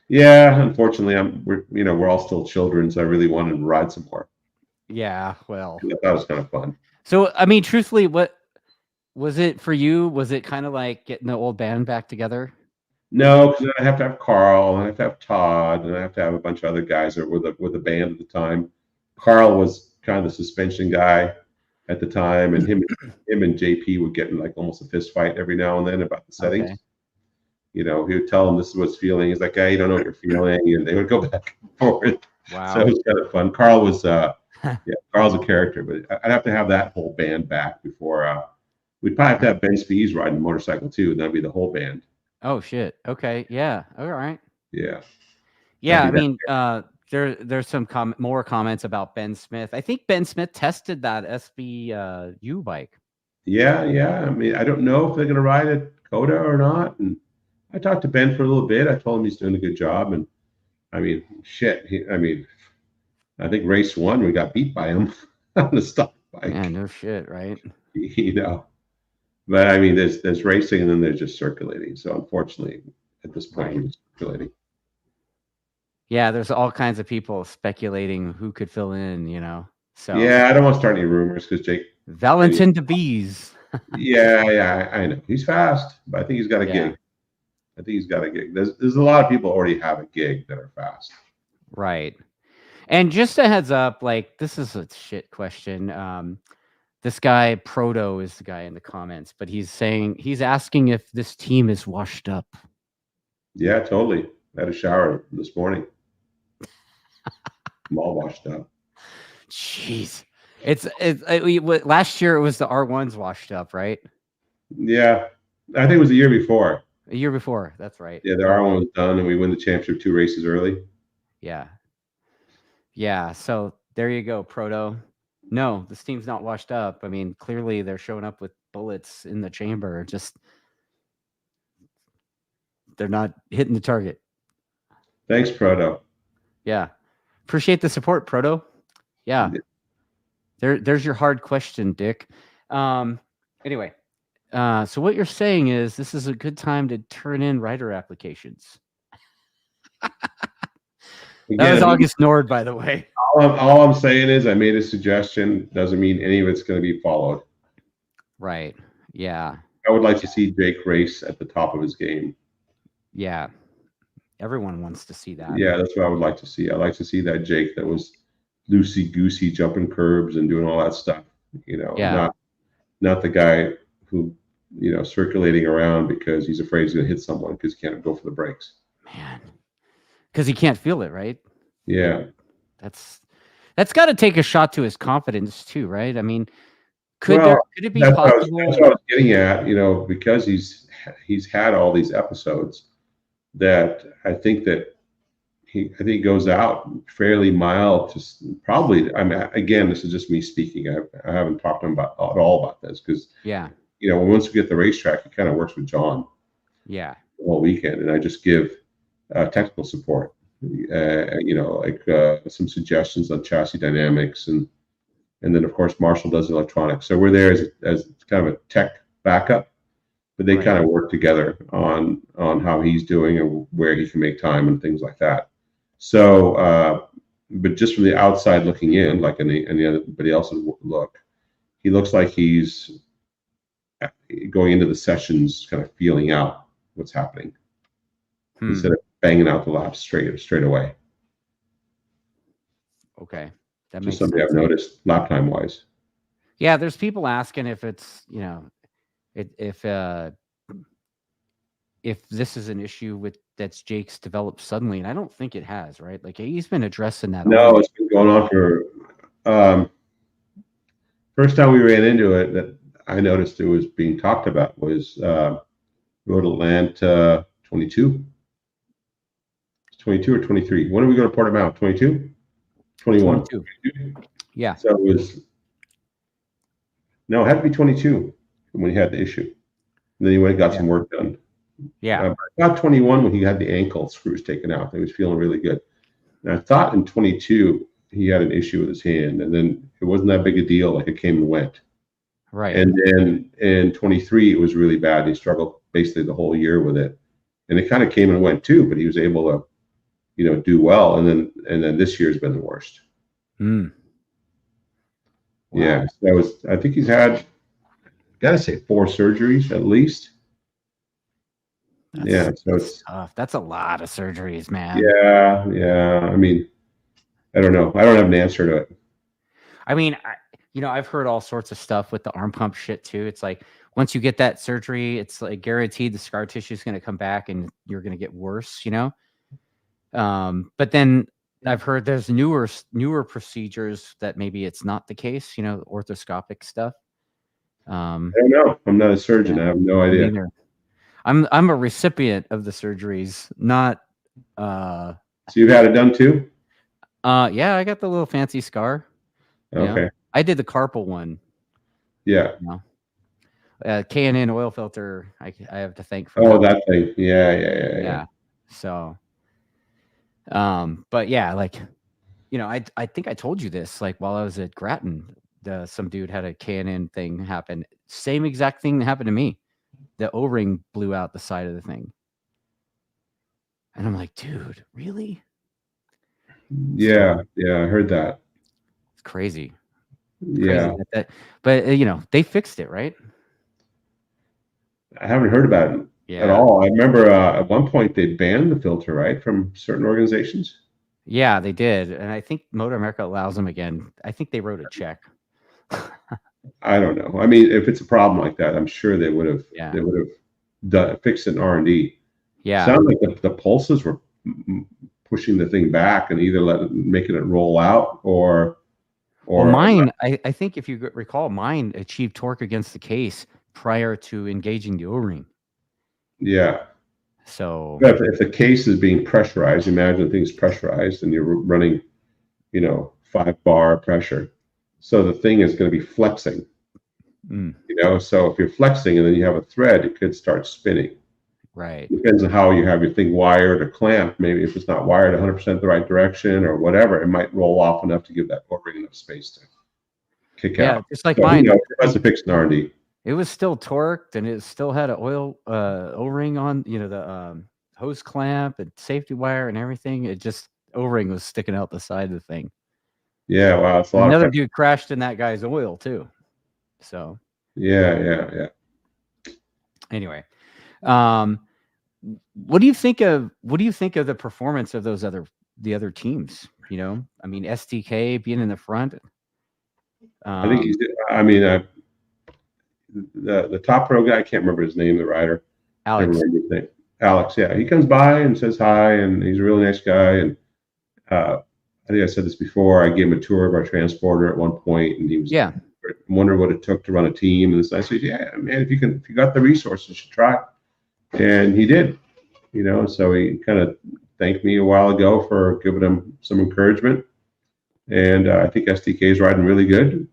Speaker 2: Yeah, unfortunately, we're all still children, so I really wanted to ride some more.
Speaker 1: Yeah, well,
Speaker 2: I thought it was kind of fun.
Speaker 1: So, I mean, truthfully, what was it for you? Was it kind of like getting the old band back together?
Speaker 2: No, because I have to have Carl, and I have to have Todd, and I have to have a bunch of other guys that were with the band at the time. Carl was kind of the suspension guy at the time, and him and JP would get in like almost a fist fight every now and then about the settings. Okay. You know, he would tell them this is what's feeling. He's like, hey, you don't know what you're feeling, and they would go back and forth.
Speaker 1: Wow.
Speaker 2: So it was kind of fun. Carl was Carl's a character, but I'd have to have that whole band back before we'd probably have to have Ben Spees riding the motorcycle too, and that'd be the whole band.
Speaker 1: Oh shit. Okay. Yeah. All right.
Speaker 2: Yeah.
Speaker 1: Yeah. I mean, there's some more comments about Ben Smith. I think Ben Smith tested that SBU bike.
Speaker 2: Yeah. I mean, I don't know if they're gonna ride at Kota or not. And I talked to Ben for a little bit. I told him he's doing a good job. And I mean, I think race 1 we got beat by him on the stock bike.
Speaker 1: Yeah, no shit, right?
Speaker 2: You know. But I mean, there's racing and then there's just circulating. So unfortunately, at this point, we're just circulating.
Speaker 1: Yeah, there's all kinds of people speculating who could fill in, you know. So
Speaker 2: yeah, I don't want to start any rumors because Jake
Speaker 1: Valentin DeBees.
Speaker 2: yeah, I know he's fast, but I think he's got a gig. I think he's got a gig. There's a lot of people already have a gig that are fast.
Speaker 1: Right. And just a heads up, like this is a shit question. This guy Proto is the guy in the comments, but he's asking if this team is washed up.
Speaker 2: Yeah, totally. I had a shower this morning. I'm all washed up.
Speaker 1: Jeez, last year it was the R1s washed up, right?
Speaker 2: Yeah, I think it was the year before.
Speaker 1: A year before, that's right.
Speaker 2: Yeah, the R1 was done, and we win the championship 2 races early.
Speaker 1: Yeah. So there you go, Proto. No, the steam's not washed up. I mean, clearly they're showing up with bullets in the chamber. Just they're not hitting the target.
Speaker 2: Thanks, Proto.
Speaker 1: Yeah. Appreciate the support, Proto. Yeah. There's your hard question, Dick. Anyway, so what you're saying is this is a good time to turn in writer applications. That was August Nord, by the way.
Speaker 2: All I'm saying is I made a suggestion. Doesn't mean any of it's going to be followed.
Speaker 1: Right. Yeah.
Speaker 2: I would like to see Jake race at the top of his game.
Speaker 1: Yeah. Everyone wants to see that.
Speaker 2: Yeah, that's what I would like to see. I'd like to see that Jake that was loosey-goosey, jumping curbs and doing all that stuff. Not the guy who, circulating around because he's afraid he's going to hit someone because he can't go for the brakes.
Speaker 1: Man. Because he can't feel it, right?
Speaker 2: Yeah.
Speaker 1: That's got to take a shot to his confidence too, right? I mean, could it be possible?
Speaker 2: That's what I was getting at, because he's had all these episodes that I think he goes out fairly mild to probably. I mean, again, this is just me speaking. I haven't talked to him at all about this because once we get the racetrack, he kind of works with John.
Speaker 1: Yeah.
Speaker 2: The whole weekend, and I just give technical support. Some suggestions on chassis dynamics, and then of course Marshall does electronics. So we're there as kind of a tech backup, but they kind of work together on how he's doing and where he can make time and things like that. So, but just from the outside looking in, like anybody else's look, he looks like he's going into the sessions kind of feeling out what's happening instead of banging out the laps straight away.
Speaker 1: Okay. That
Speaker 2: makes something sense. I've noticed lap time wise.
Speaker 1: Yeah, there's people asking if it's, if this is an issue that's Jake's developed suddenly, and I don't think it has, right? Like he's been addressing that.
Speaker 2: No, it's been going on for first time we ran into it that I noticed it was being talked about was Road Atlanta 22. 22 or 23. When are we going to Portimao? 22? 21.
Speaker 1: 22. Yeah.
Speaker 2: So it had to be 22 when he had the issue. And then he went and got some work done.
Speaker 1: Yeah.
Speaker 2: About 21 when he had the ankle screws taken out. He was feeling really good. And I thought in 22 he had an issue with his hand, and then it wasn't that big a deal. Like it came and went.
Speaker 1: Right.
Speaker 2: And then in 23 it was really bad. He struggled basically the whole year with it, and it kind of came and went too. But he was able to, do well. And then this year's been the worst.
Speaker 1: Wow.
Speaker 2: Yeah. I think he's had, gotta say, 4 surgeries at least.
Speaker 1: That's tough. That's a lot of surgeries, man.
Speaker 2: Yeah. I mean, I don't know. I don't have an answer to it.
Speaker 1: I mean, I've heard all sorts of stuff with the arm pump shit too. It's like once you get that surgery, it's like guaranteed the scar tissue is going to come back and you're going to get worse, But then I've heard there's newer procedures that maybe it's not the case, orthoscopic stuff.
Speaker 2: I don't know. I'm not a surgeon. Yeah, I have no idea.
Speaker 1: Neither. I'm a recipient of the surgeries, not.
Speaker 2: So you've had it done too?
Speaker 1: Yeah, I got the little fancy scar.
Speaker 2: Okay.
Speaker 1: I did the carpal one.
Speaker 2: Yeah.
Speaker 1: K&N oil filter. I have to thank for.
Speaker 2: Oh, that thing. Yeah.
Speaker 1: So. But yeah, like, I think I told you this, like while I was at Grattan, some dude had a K&N thing happen. Same exact thing that happened to me. The O-ring blew out the side of the thing. And I'm like, dude, really?
Speaker 2: Yeah. I heard that.
Speaker 1: It's crazy.
Speaker 2: Yeah.
Speaker 1: But they fixed it, right?
Speaker 2: I haven't heard about it. At all. I remember at one point they banned the filter, right, from certain organizations.
Speaker 1: Yeah, they did, and I think Motor America allows them again. I think they wrote a check.
Speaker 2: I don't know. I mean, if it's a problem like that, I'm sure they would have. Yeah. They would have fixed it in R&D.
Speaker 1: Yeah,
Speaker 2: it sounded like the pulses were pushing the thing back and either making it roll out or.
Speaker 1: Well, mine, I think if you recall, mine achieved torque against the case prior to engaging the O-ring.
Speaker 2: Yeah.
Speaker 1: So
Speaker 2: if the case is being pressurized, imagine the thing's pressurized and you're running, 5 bar pressure. So the thing is going to be flexing. So if you're flexing and then you have a thread, it could start spinning.
Speaker 1: Right.
Speaker 2: Depends on how you have your thing wired or clamped. Maybe if it's not wired 100% the right direction or whatever, it might roll off enough to give that O-ring enough space to kick out.
Speaker 1: Just like
Speaker 2: so,
Speaker 1: mine.
Speaker 2: That's a fixed R&D.
Speaker 1: It was still torqued and it still had an oil O-ring on, the hose clamp and safety wire and everything. It just O-ring was sticking out the side of the thing.
Speaker 2: Yeah, wow, it's a lot.
Speaker 1: Another dude crashed in that guy's oil too. So
Speaker 2: yeah.
Speaker 1: Anyway, what do you think of the performance of the other teams? I mean, SDK being in the front.
Speaker 2: I think the top pro guy, I can't remember his name, the rider. Alex, yeah. He comes by and says hi, and he's a really nice guy. And I think I said this before. I gave him a tour of our transporter at one point, and he was wondering what it took to run a team. And I said, yeah, man, if you got the resources, you should try. And he did, so he kind of thanked me a while ago for giving him some encouragement. And I think SDK is riding really good.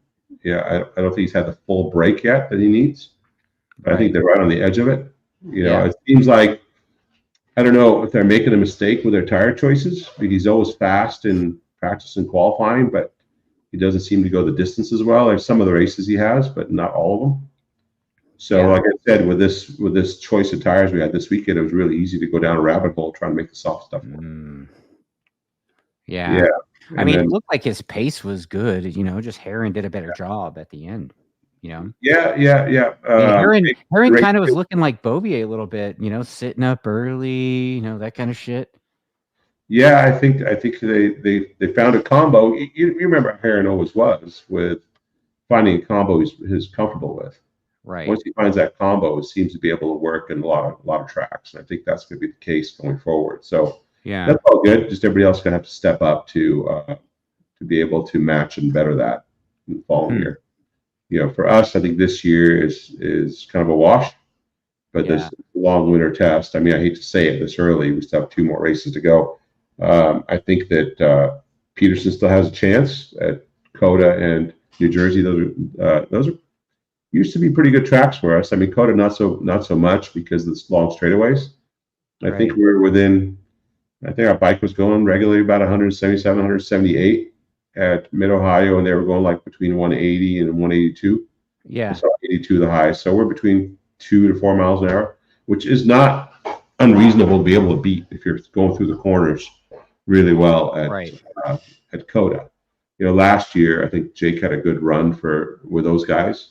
Speaker 2: Yeah, I don't think he's had the full break yet that he needs. But I think they're right on the edge of it. It seems like, I don't know if they're making a mistake with their tire choices, because he's always fast in practice and qualifying, but he doesn't seem to go the distance as well. There's some of the races he has, but not all of them. So like I said, with this choice of tires we had this weekend, it was really easy to go down a rabbit hole trying to make the soft stuff work.
Speaker 1: Yeah. I mean, it looked like his pace was good. Just Herrin did a better job at the end.
Speaker 2: Yeah.
Speaker 1: Herrin kind of was looking like Bobier a little bit. Sitting up early. That kind of shit.
Speaker 2: Yeah, I think they found a combo. You remember how Herrin always was with finding a combo he's comfortable with.
Speaker 1: Right.
Speaker 2: Once he finds that combo, it seems to be able to work in a lot of tracks. And I think that's going to be the case going forward. So that's all good. Just everybody else is going to have to step up to be able to match and better that in the following year. For us, I think this year is kind of a wash. But this long winter test, I mean, I hate to say it this early. We still have 2 more races to go. I think that Peterson still has a chance at Kota and New Jersey. Those are used to be pretty good tracks for us. I mean, Kota not so much because of the long straightaways. I think we're within. I think our bike was going regularly about 177, 178 at Mid Ohio, and they were going like between 180 and 182.
Speaker 1: Yeah,
Speaker 2: so 82 the high. So we're between 2 to 4 miles an hour, which is not unreasonable to be able to beat if you're going through the corners really well at Kota. Last year I think Jake had a good run with those guys.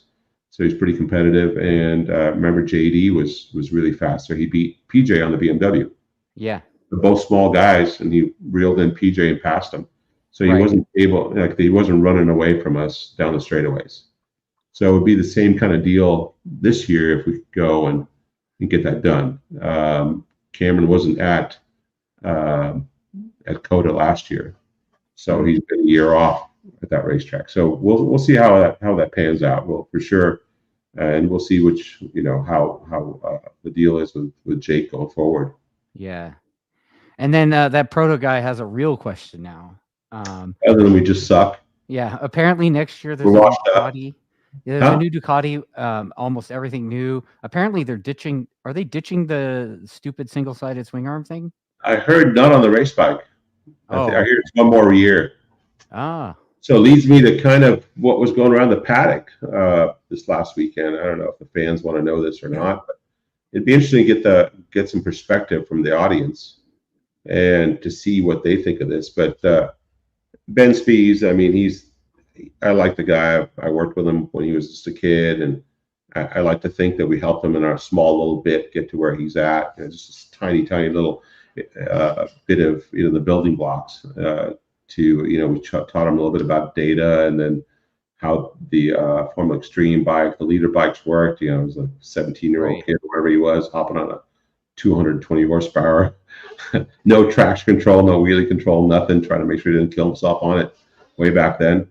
Speaker 2: So he's pretty competitive, and remember JD was really fast. So he beat PJ on the BMW.
Speaker 1: Yeah,
Speaker 2: they're both small guys, and he reeled in PJ and passed him. So he wasn't able, he wasn't running away from us down the straightaways. So it would be the same kind of deal this year if we could go and get that done. Cameron wasn't at Kota last year, so he's been a year off at that racetrack. So we'll see how that pans out. Well, for sure. And we'll see which, how the deal is with Jake going forward.
Speaker 1: Yeah. And then that proto guy has a real question now.
Speaker 2: Other than we just suck.
Speaker 1: Yeah. Apparently next year there's a new Ducati. Yeah, there's a new Ducati, almost everything new. Apparently are they ditching the stupid single-sided swing arm thing?
Speaker 2: I heard not on the race bike. I hear it's 1 more year. So it leads me to kind of what was going around the paddock this last weekend. I don't know if the fans want to know this or not, but it'd be interesting to get some perspective from the audience and to see what they think of this. But Ben Spies, I mean, I like the guy. I worked with him when he was just a kid, and I like to think that we helped him in our small little bit get to where he's at. Just a tiny little bit of the building blocks. We taught him a little bit about data, and then how the Formula Extreme bike, the leader bikes worked. He was a 17-year-old kid, wherever he was, hopping on a 220 horsepower, no traction control, no wheelie control, nothing, trying to make sure he didn't kill himself on it way back then.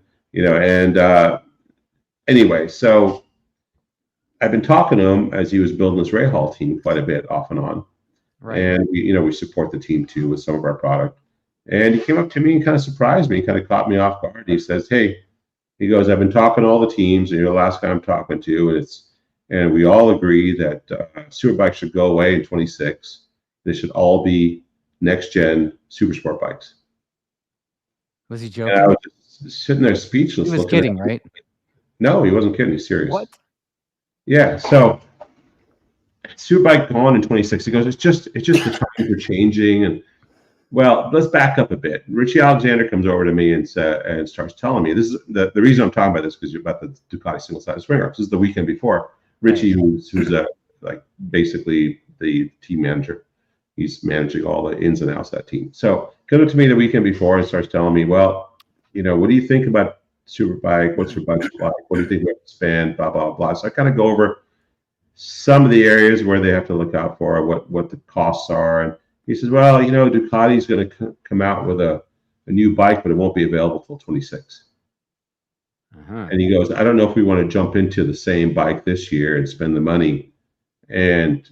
Speaker 2: Anyway, so I've been talking to him as he was building this Rahal team quite a bit off and on. And we support the team too with some of our product. And he came up to me and kind of surprised me, kind of caught me off guard. He says, "Hey, He goes, I've been talking to all the teams, and you're the last guy I'm talking to, and we all agree that Superbikes should go away in 26. They should all be next gen super sport bikes.
Speaker 1: Was he joking?
Speaker 2: And I was just sitting there speechless.
Speaker 1: He was kidding, right?
Speaker 2: No, he wasn't kidding. He's serious.
Speaker 1: What?
Speaker 2: Yeah. So Superbike gone in 26. He goes, it's just the times are changing. And well, let's back up a bit. Richie Alexander comes over to me and starts telling me, this is the reason I'm talking about this, because you're about the Ducati single-sided swing arms. This is the weekend before. Richie, who's basically the team manager, he's managing all the ins and outs of that team. So comes up to me the weekend before and starts telling me, well, what do you think about Superbike? What's your budget like? What do you think we have to spend? Blah, blah, blah. So I kind of go over some of the areas where they have to look out for, what the costs are. And he says, well, Ducati's going to come out with a new bike, but it won't be available till 26. And he goes, I don't know if we want to jump into the same bike this year and spend the money and,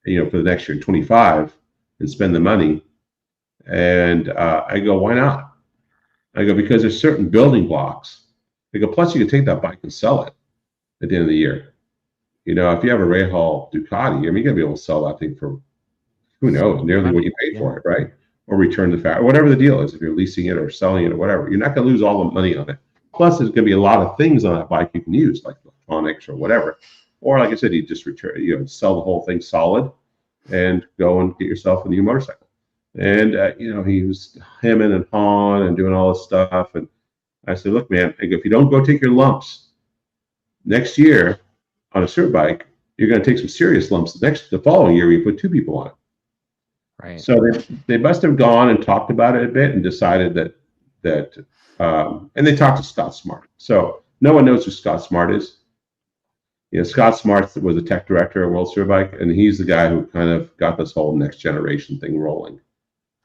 Speaker 2: for the next year, 25, and spend the money. And I go, why not? I go, because there's certain building blocks. I go, plus you can take that bike and sell it at the end of the year. If you have a Rahal Ducati, you're going to be able to sell that thing for, who knows, nearly what you paid for it, right? Or return the factory, whatever the deal is, if you're leasing it or selling it or whatever. You're not going to lose all the money on it. Plus, there's going to be a lot of things on that bike you can use, like electronics or whatever. Or, like I said, you just return, sell the whole thing solid and go and get yourself a new motorcycle. And, he was hemming and hawing and doing all this stuff. And I said, look, man, if you don't go take your lumps next year on a Superbike, you're going to take some serious lumps the following year when you put two people on it.
Speaker 1: Right.
Speaker 2: So they must have gone and talked about it a bit and decided that and they talked to Scott Smart. So no one knows who Scott Smart is. Scott Smart was a tech director at World Superbike, and he's the guy who kind of got this whole next generation thing rolling.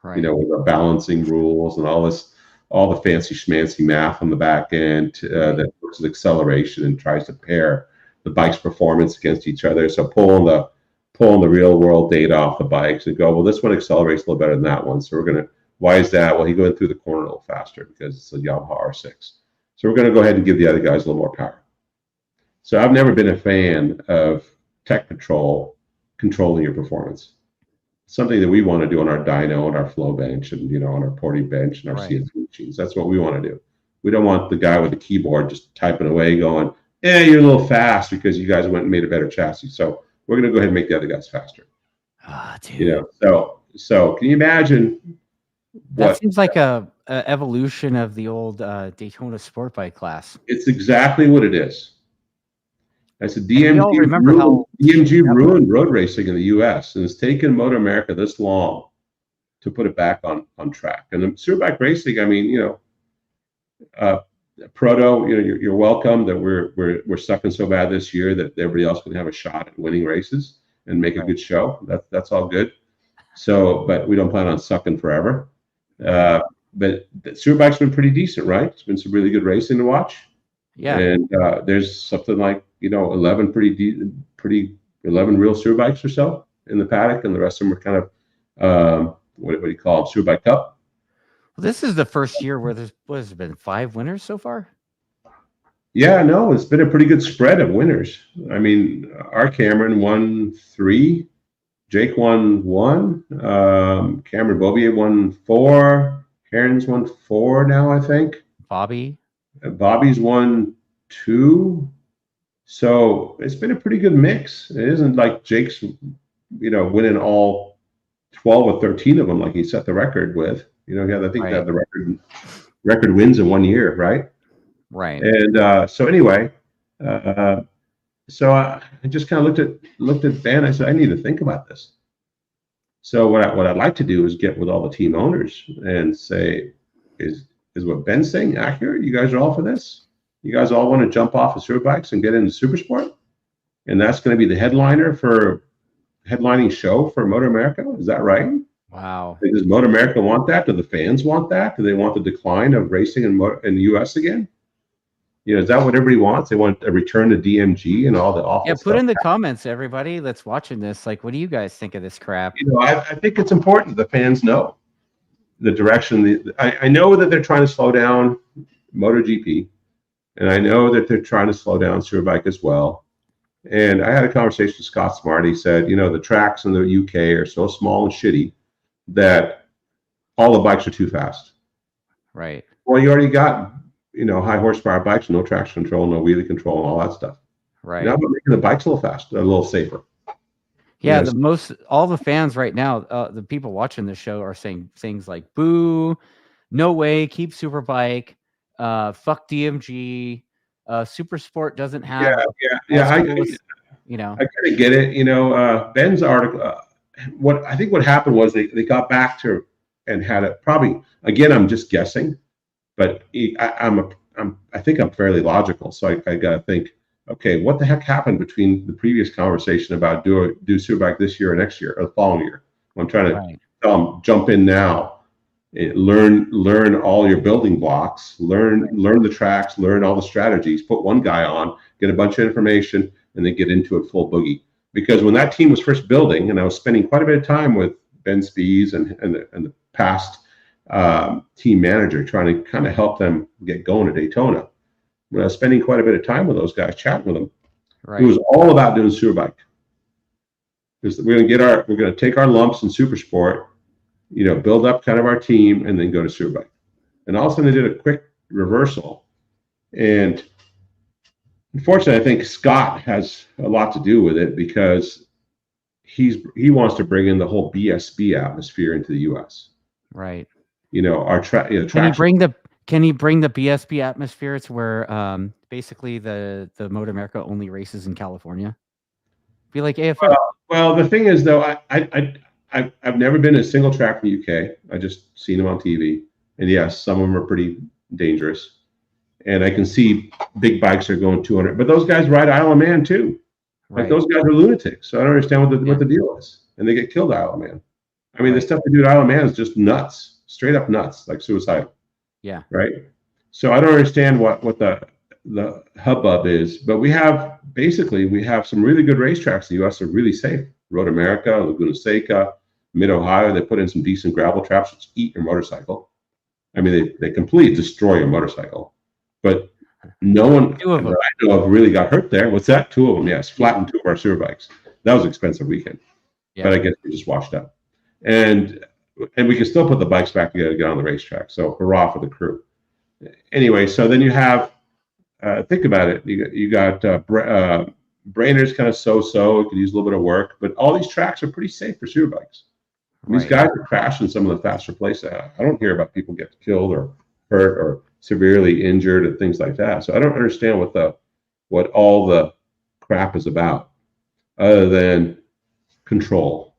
Speaker 2: Right. With the balancing rules and all the fancy schmancy math on the back end that looks at acceleration and tries to pair the bike's performance against each other. So pulling the real world data off the bikes and go, well, this one accelerates a little better than that one. So why is that? Well, he went through the corner a little faster because it's a Yamaha R6. So we're going to go ahead and give the other guys a little more power. So I've never been a fan of tech control controlling your performance. Something that we want to do on our dyno and our flow bench and, on our porting bench and our CNC machines. That's what we want to do. We don't want the guy with the keyboard just typing away going, you're a little fast because you guys went and made a better chassis. So we're going to go ahead and make the other guys faster.
Speaker 1: Dude.
Speaker 2: So can you imagine?
Speaker 1: That seems like a evolution of the old Daytona sport bike class.
Speaker 2: It's exactly what it is. I said DMG ruined road racing in the U.S. and it's taken Motor America this long to put it back on track. And the Superbike racing, Proto, you're welcome that we're sucking so bad this year that everybody else can have a shot at winning races and make a good show. That's all good. So, but we don't plan on sucking forever. But the Superbike's been pretty decent, right? It's been some really good racing to watch. Yeah. And there's something like 11 11 real Superbikes or so in the paddock, and the rest of them are kind of what do you call them? Superbike Cup.
Speaker 1: Well, this is the first year where there's been 5 winners so far.
Speaker 2: Yeah, no, it's been a pretty good spread of winners. Our Cameron won 3, Jake won 1, Cameron Bobier won 4, Karen's won 4 now, I think. Bobby's won 2. So it's been a pretty good mix. It isn't like Jake's, winning all 12 or 13 of them like he set the record with. I think that the record wins in 1 year, right?
Speaker 1: Right.
Speaker 2: And so anyway, so I just kind of looked at Ben. I said, I need to think about this. So what I'd like to do is get with all the team owners and say, is what Ben's saying accurate? You guys are all for this? You guys all want to jump off of Superbikes and get into Supersport? And that's going to be the headlining show for Motor America? Is that right?
Speaker 1: Wow.
Speaker 2: Does Motor America want that? Do the fans want that? Do they want the decline of racing in the U.S. again? Is that what everybody wants? They want a return to DMG and all the awful stuff.
Speaker 1: Yeah, put in the comments, everybody that's watching this. Like, what do you guys think of this crap?
Speaker 2: I think it's important the fans know the direction. I know that they're trying to slow down MotoGP. And I know that they're trying to slow down Superbike as well. And I had a conversation with Scott Smart. He said, the tracks in the UK are so small and shitty that all the bikes are too fast.
Speaker 1: Right.
Speaker 2: Well, you already got, high horsepower bikes, no traction control, no wheelie control, and all that stuff.
Speaker 1: Right.
Speaker 2: Now we're making the bikes a little faster, a little safer.
Speaker 1: Yeah, all the fans right now, the people watching this show are saying things like "boo," "no way," "keep Superbike," "fuck DMG," "Super Sport doesn't have."
Speaker 2: I kind of get it. Ben's article. What happened was they got back to and had it probably again. I'm just guessing, but I think I'm fairly logical, so I got to think. Okay, what the heck happened between the previous conversation about do Superbike this year or next year or the following year? I'm trying to tell them jump in now, learn all your building blocks, learn the tracks, learn all the strategies. Put one guy on, get a bunch of information, and then get into it full boogie. Because when that team was first building, and I was spending quite a bit of time with Ben Spies and the past team manager trying to kind of help them get going at Daytona. When I was spending quite a bit of time with those guys, chatting with them, it was all about doing Superbike. Because we're going to take our lumps in Super Sport, build up kind of our team, and then go to Superbike. And all of a sudden, they did a quick reversal. And unfortunately, I think Scott has a lot to do with it because he wants to bring in the whole BSB atmosphere into the U.S.
Speaker 1: Right.
Speaker 2: Our
Speaker 1: Can he bring the BSB atmosphere to where basically the Moto America only races in California? Be like AFL.
Speaker 2: Well, the thing is though, I've never been to a single track in the UK. I just seen them on TV, and yes, some of them are pretty dangerous. And I can see big bikes are going 200, but those guys ride Isle of Man too. Like those guys are lunatics. So I don't understand what the deal is, and they get killed at Isle of Man. I mean, the stuff they do at Isle of Man is just nuts, straight up nuts, like suicidal.
Speaker 1: Yeah.
Speaker 2: Right. So I don't understand what the hubbub is, but we have some really good racetracks in the U.S. that are really safe. Road America, Laguna Seca, Mid-Ohio, they put in some decent gravel traps which eat your motorcycle. I mean, they completely destroy your motorcycle. But no one that I know of really got hurt there. What's that? 2 of them, yes. Flattened 2 of our Superbikes. That was an expensive weekend. Yeah. But I guess we just washed up. And we can still put the bikes back together to get on the racetrack. So hurrah for the crew. Anyway, so then you have, think about it. You got Brainer's kind of so-so. It could use a little bit of work. But all these tracks are pretty safe for Superbikes. These guys are crashing some of the faster places. I don't hear about people get killed or hurt or severely injured and things like that. So I don't understand what all the crap is about other than control.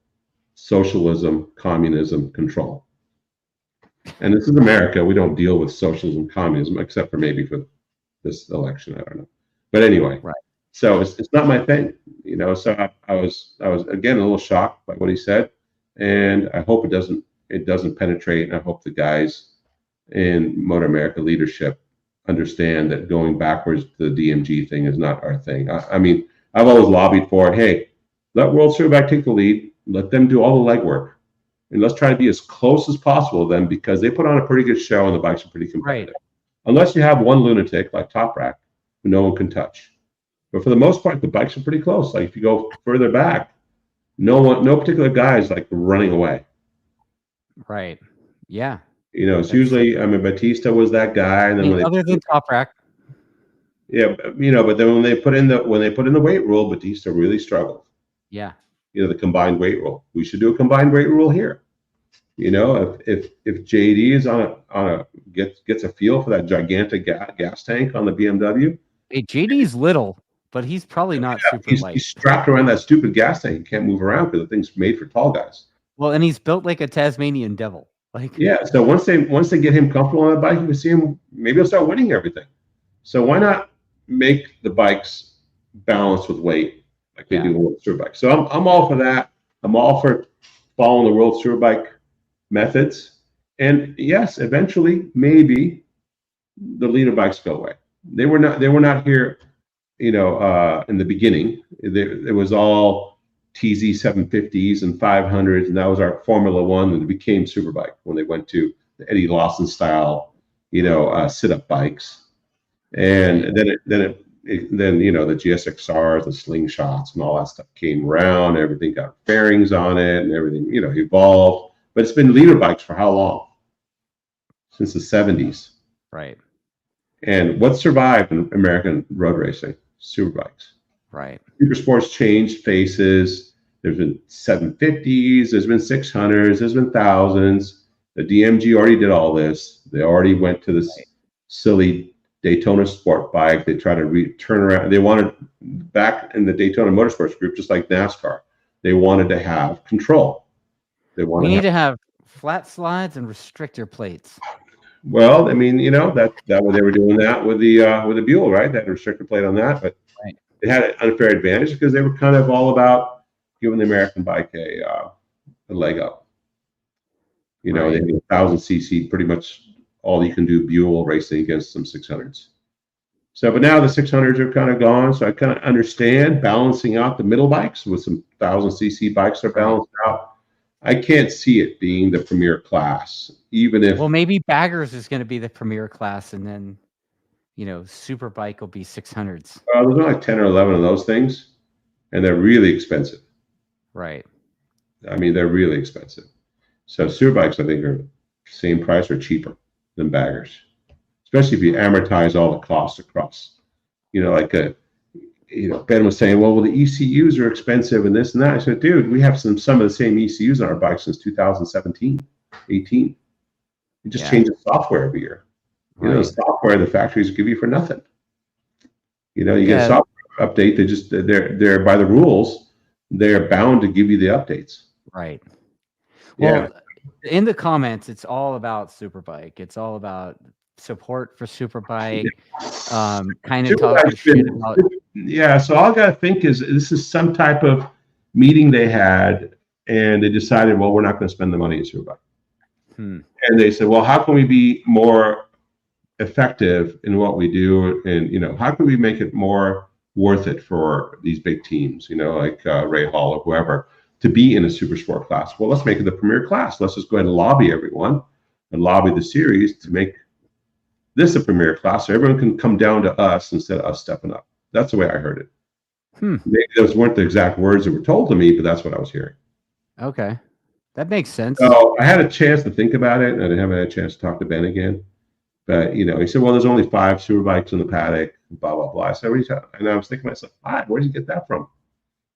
Speaker 2: Socialism, communism, control. And this is America. We don't deal with socialism, communism, except for maybe for this election. I don't know. But anyway, so it's not my thing, So I was again a little shocked by what he said, and I hope it doesn't penetrate. And I hope the guys in Motor America leadership understand that going backwards to the DMG thing is not our thing. I mean, I've always lobbied for it. Hey, let World Superbike take the lead. Let them do all the legwork. And let's try to be as close as possible to them because they put on a pretty good show and the bikes are pretty competitive. Unless you have one lunatic like Top Rack who no one can touch. But for the most part, the bikes are pretty close. Like if you go further back, no particular guy is like running away.
Speaker 1: Right. Yeah.
Speaker 2: It's usually, Batista was that guy. And then
Speaker 1: other than Top Rack.
Speaker 2: Yeah. But then when they put in the weight rule, Batista really struggled.
Speaker 1: Yeah.
Speaker 2: The combined weight rule. We should do a combined weight rule here. If JD is gets a feel for that gigantic gas tank on the BMW.
Speaker 1: Hey, JD's little, but he's probably not super light.
Speaker 2: He's strapped around that stupid gas tank. He can't move around because the thing's made for tall guys.
Speaker 1: Well, and he's built like a Tasmanian devil.
Speaker 2: So once they get him comfortable on the bike, you can see him. Maybe he'll start winning everything. So why not make the bikes balanced with weight? Like they do the World Superbike. So I'm all for that. I'm all for following the World Superbike methods. And yes, eventually, maybe the leader bikes go away. They were not here, in the beginning. It was all TZ 750s and 500s, and that was our Formula One, and it became Superbike when they went to the Eddie Lawson style, sit-up bikes. And then you know, the GSXRs, the slingshots, and all that stuff came around. Everything got fairings on it, and everything, you know, evolved. But it's been leader bikes for how long? Since the 70s.
Speaker 1: Right.
Speaker 2: And what survived in American road racing? Superbikes.
Speaker 1: Right.
Speaker 2: Super sports changed faces. There's been 750s, there's been 600s, there's been thousands. The DMG already did all this. They already went to this silly Daytona sport bike. They tried to turn around. They wanted, back in the Daytona Motorsports group, just like NASCAR, they wanted to have control.
Speaker 1: We need to have flat slides and restrictor plates.
Speaker 2: Well, I mean, you know, that they were doing that with the Buell, right? That restrictor plate on that, but they had an unfair advantage because they were kind of all about giving the American bike a leg up. You know, they had 1,000cc, pretty much all you can do Buell racing against some 600s. So, but now the 600s are kind of gone. So I kind of understand balancing out the middle bikes with some 1,000cc bikes are balanced out. I can't see it being the premier class, even if.
Speaker 1: Well, maybe Baggers is going to be the premier class, and then, you know, Superbike will be 600s.
Speaker 2: There's only like 10 or 11 of those things, and they're really expensive.
Speaker 1: Right.
Speaker 2: I mean, they're really expensive. So Superbikes, I think, are same price or cheaper than Baggers, especially if you amortize all the costs across. You know, like Ben was saying, well, the ECUs are expensive and this and that. I said, dude, we have some of the same ECUs on our bikes since 2017, 18. You just change the software every year. You know, the software the factories give you for nothing. You know, you get a software update. They're by the rules, they're bound to give you the updates.
Speaker 1: Right. Well, in the comments, it's all about Superbike. It's all about support for Superbike. Kind of talking shit about.
Speaker 2: Yeah, so all I got to think is this is some type of meeting they had, and they decided, well, we're not going to spend the money in Superbike. And they said, well, how can we be more effective in what we do, and you know, how can we make it more worth it for these big teams, you know, like Ray Hall or whoever, to be in a super sport class? Well, let's make it the premier class. Let's just go ahead and lobby everyone and lobby the series to make this a premier class so everyone can come down to us instead of us stepping up. That's the way I heard it. Maybe those weren't the exact words that were told to me, but that's what I was hearing.
Speaker 1: Okay. That makes sense.
Speaker 2: So I had a chance to think about it, and I haven't had a chance to talk to Ben again. But, you know, he said, well, there's only 5 Superbikes in the paddock, blah, blah, blah. I said, what are you talking? And I was thinking to myself, where did you get that from?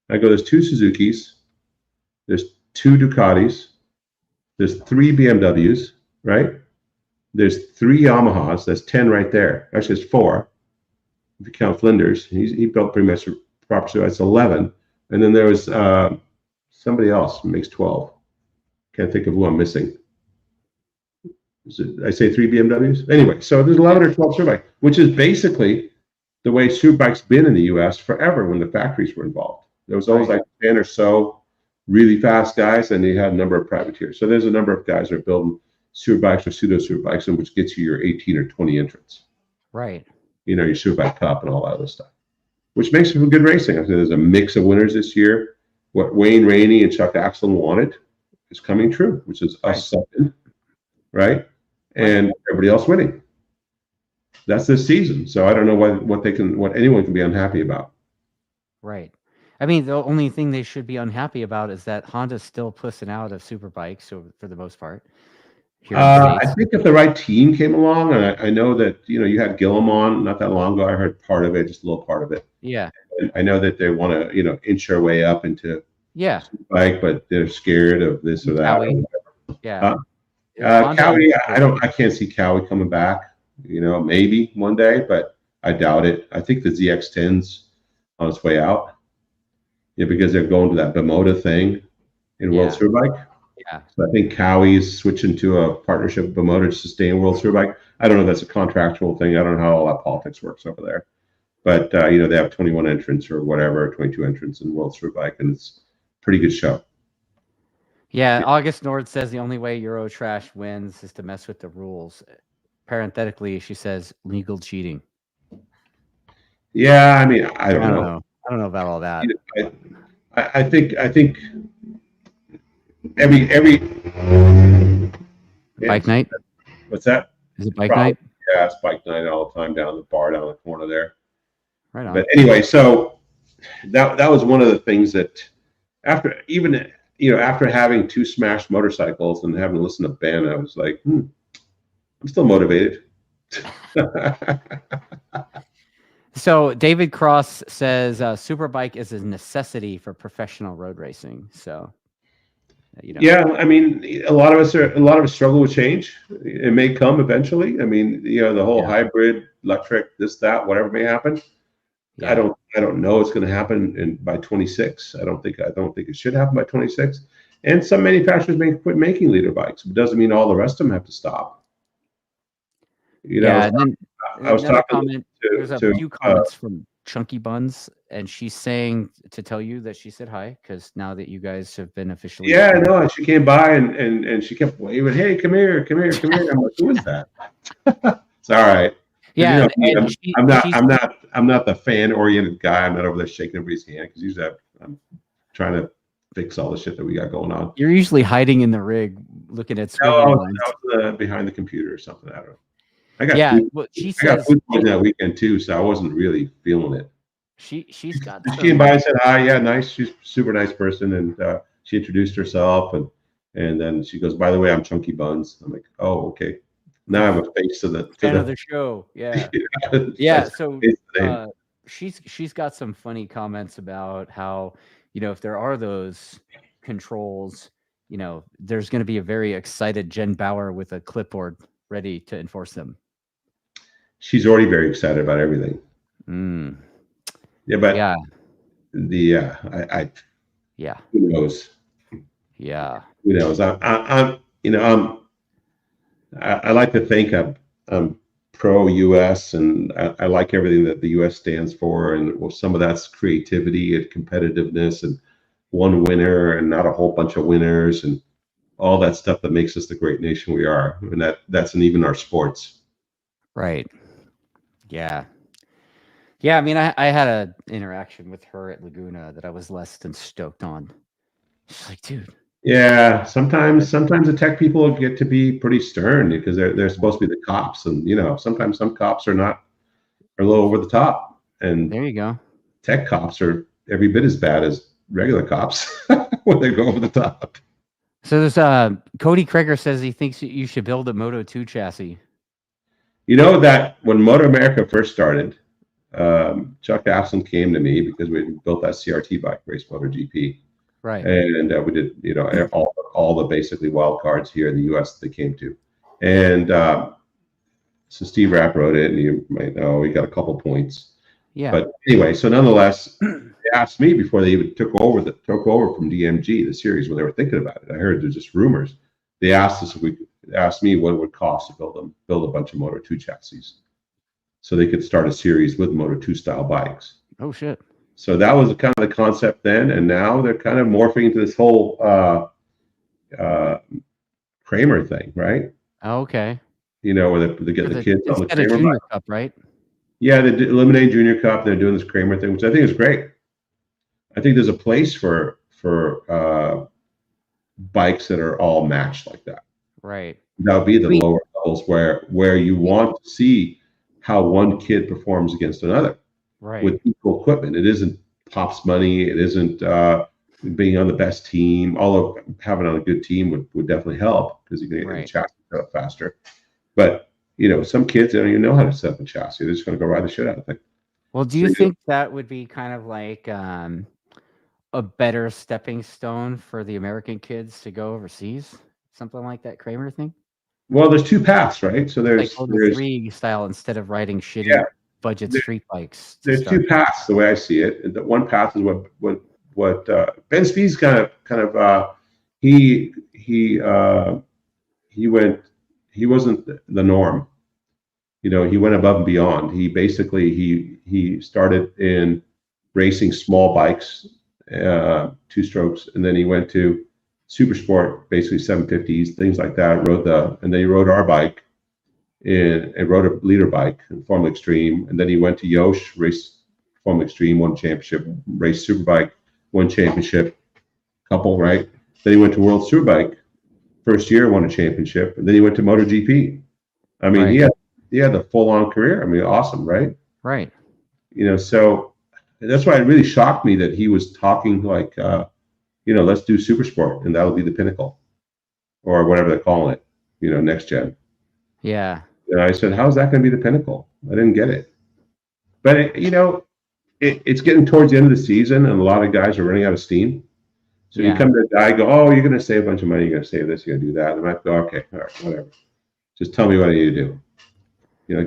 Speaker 2: I go, there's 2 Suzukis, there's 2 Ducatis, there's 3 BMWs, right? There's 3 Yamahas, that's 10 right there. Actually, it's 4. If you count Flinders, he built pretty much a proper suit. It's 11. And then there was somebody else who makes 12. Can't think of who I'm missing. I say 3 BMWs? Anyway, so there's 11 or 12 Superbikes, which is basically the way Superbike's been in the U.S. forever when the factories were involved. There was always like 10 or so really fast guys, and you had a number of privateers. So there's a number of guys that are building Superbikes or pseudo Superbikes, in which gets you your 18 or 20 entrants. Right. You know, your Superbike Cup and all that other stuff, which makes for good racing. I think there's a mix of winners this year. What Wayne Rainey and Chuck Axel wanted is coming true, which is us second, right? And everybody else winning. That's this season. So I don't know what anyone can be unhappy about.
Speaker 1: Right. I mean, the only thing they should be unhappy about is that Honda's still pussing out of Superbikes, so for the most part.
Speaker 2: I think if the right team came along, and I know that, you know, you had Gillum on not that long ago. I heard part of it, just a little part of it. Yeah. And I know that they want to, you know, inch their way up into Superbike, but they're scared of this or that. Cowie. Cowie, I can't see Cowie coming back. You know, maybe one day, but I doubt it. I think the ZX10's on its way out. Yeah, because they're going to that Bimota thing in World Superbike. Yeah. So I think Cowie is switching to a partnership with Bimota to stay in World Superbike. I don't know if that's a contractual thing. I don't know how all that politics works over there. But, you know, they have 21 entrants or whatever, 22 entrants in World Superbike, and it's a pretty good show.
Speaker 1: Yeah, August Nord says the only way Euro Trash wins is to mess with the rules. Parenthetically, she says legal cheating.
Speaker 2: Yeah, I mean, I don't know.
Speaker 1: I don't know about all that.
Speaker 2: I think every
Speaker 1: bike night.
Speaker 2: What's that?
Speaker 1: Is it bike night?
Speaker 2: Yeah, it's bike night all the time down the bar down the corner there.
Speaker 1: Right on.
Speaker 2: But anyway, so that was one of the things that after after having 2 smashed motorcycles and having to listen to Ben, I was like, I'm still motivated.
Speaker 1: So David Cross says Superbike is a necessity for professional road racing. So,
Speaker 2: Yeah, I mean, a lot of us struggle with change. It may come eventually. I mean, the whole hybrid, electric, this, that, whatever may happen. Yeah. I don't know it's going to happen by 26. I don't think it should happen by 26. And some manufacturers may quit making liter bikes. It doesn't mean all the rest of them have to stop.
Speaker 1: I was talking there's a few comments from Chunky Buns, and she's saying to tell you that she said hi because now that you guys have been officially.
Speaker 2: Yeah, no, she came by and she kept waving, "Hey, come here, come here, come here." I'm like, "Who is that?" It's all right.
Speaker 1: Yeah,
Speaker 2: I'm not the fan-oriented guy. I'm not over there shaking everybody's hand because usually I'm trying to fix all the shit that we got going on.
Speaker 1: You're usually hiding in the rig, looking at
Speaker 2: behind the computer or something. I don't know. I got food poisoning that weekend too, so I wasn't really feeling it.
Speaker 1: She's got.
Speaker 2: She came by and said hi. Yeah, nice. She's a super nice person, and she introduced herself, and then she goes, "By the way, I'm Chunky Buns." I'm like, "Oh, okay." Now I'm a face of the
Speaker 1: show. Yeah. Yeah. So she's got some funny comments about how, if there are those controls, there's going to be a very excited Jen Bauer with a clipboard ready to enforce them.
Speaker 2: She's already very excited about everything. Yeah, but who knows?
Speaker 1: Yeah.
Speaker 2: Who knows? I like to think I'm pro-U.S. and I like everything that the U.S. stands for, and some of that's creativity and competitiveness and one winner and not a whole bunch of winners and all that stuff that makes us the great nation we are, and that's in even our sports.
Speaker 1: Right. Yeah. Yeah. I mean, I had an interaction with her at Laguna that I was less than stoked on. She's like, dude.
Speaker 2: Yeah, sometimes the tech people get to be pretty stern because they're supposed to be the cops, and sometimes some cops are a little over the top. And
Speaker 1: there you go.
Speaker 2: Tech cops are every bit as bad as regular cops when they go over the top.
Speaker 1: So there's Cody Krager says he thinks you should build a Moto 2 chassis.
Speaker 2: That when Moto America first started, Chuck Aslan came to me because we built that CRT bike, Race Moto GP.
Speaker 1: Right.
Speaker 2: And we did, all the basically wild cards here in the U.S. that they came to. And so Steve Rapp wrote it, and you might know he got a couple points.
Speaker 1: Yeah.
Speaker 2: But anyway, so nonetheless, they asked me before they even took over from DMG, the series, when they were thinking about it. I heard there's just rumors. They asked us asked me what it would cost to build a bunch of Moto 2 chassis, so they could start a series with Moto 2 style bikes.
Speaker 1: Oh shit.
Speaker 2: So that was kind of the concept then, and now they're kind of morphing into this whole Kramer thing, right?
Speaker 1: Oh, okay.
Speaker 2: Where they get the kids on the Kramer
Speaker 1: Junior Cup, right?
Speaker 2: Yeah, the Eliminate Junior Cup. They're doing this Kramer thing, which I think is great. I think there's a place for bikes that are all matched like that.
Speaker 1: Right.
Speaker 2: That would be the lower levels where you want to see how one kid performs against another.
Speaker 1: Right.
Speaker 2: With equal equipment. It isn't Pop's money. It isn't being on the best team. Although having on a good team would definitely help because you can get the chassis up faster. But some kids don't even know how to set up a chassis. They're just going to go ride the shit out of it.
Speaker 1: Well, do you think that would be kind of like a better stepping stone for the American kids to go overseas? Something like that Kramer thing?
Speaker 2: Well, there's two paths, right? So there's
Speaker 1: like 3 style instead of riding shitty budget street bikes.
Speaker 2: There's 2 paths the way I see it. The one path is what Ben Speed's kind of he wasn't the norm. He went above and beyond. He basically he started in racing small bikes, 2 strokes, and then he went to super sport, basically 750s, things like that. And then he rode our bike. And rode a leader bike in Formula Extreme, and then he went to Yosh, raced Formula Extreme, won championship, raced Superbike, won championship, couple, right? Then he went to World Superbike, first year won a championship, and then he went to MotoGP. I mean, Yeah, the full-on career. I mean, awesome, right?
Speaker 1: Right.
Speaker 2: So that's why it really shocked me that he was talking like, let's do super sport and that'll be the pinnacle or whatever they're calling it, next gen.
Speaker 1: Yeah.
Speaker 2: And I said, how's that going to be the pinnacle? I didn't get it. But, it's getting towards the end of the season and a lot of guys are running out of steam. So you come to a guy, go, oh, you're going to save a bunch of money. You're going to save this. You're going to do that. And I go, okay, all right, whatever. Just tell me what I need to do.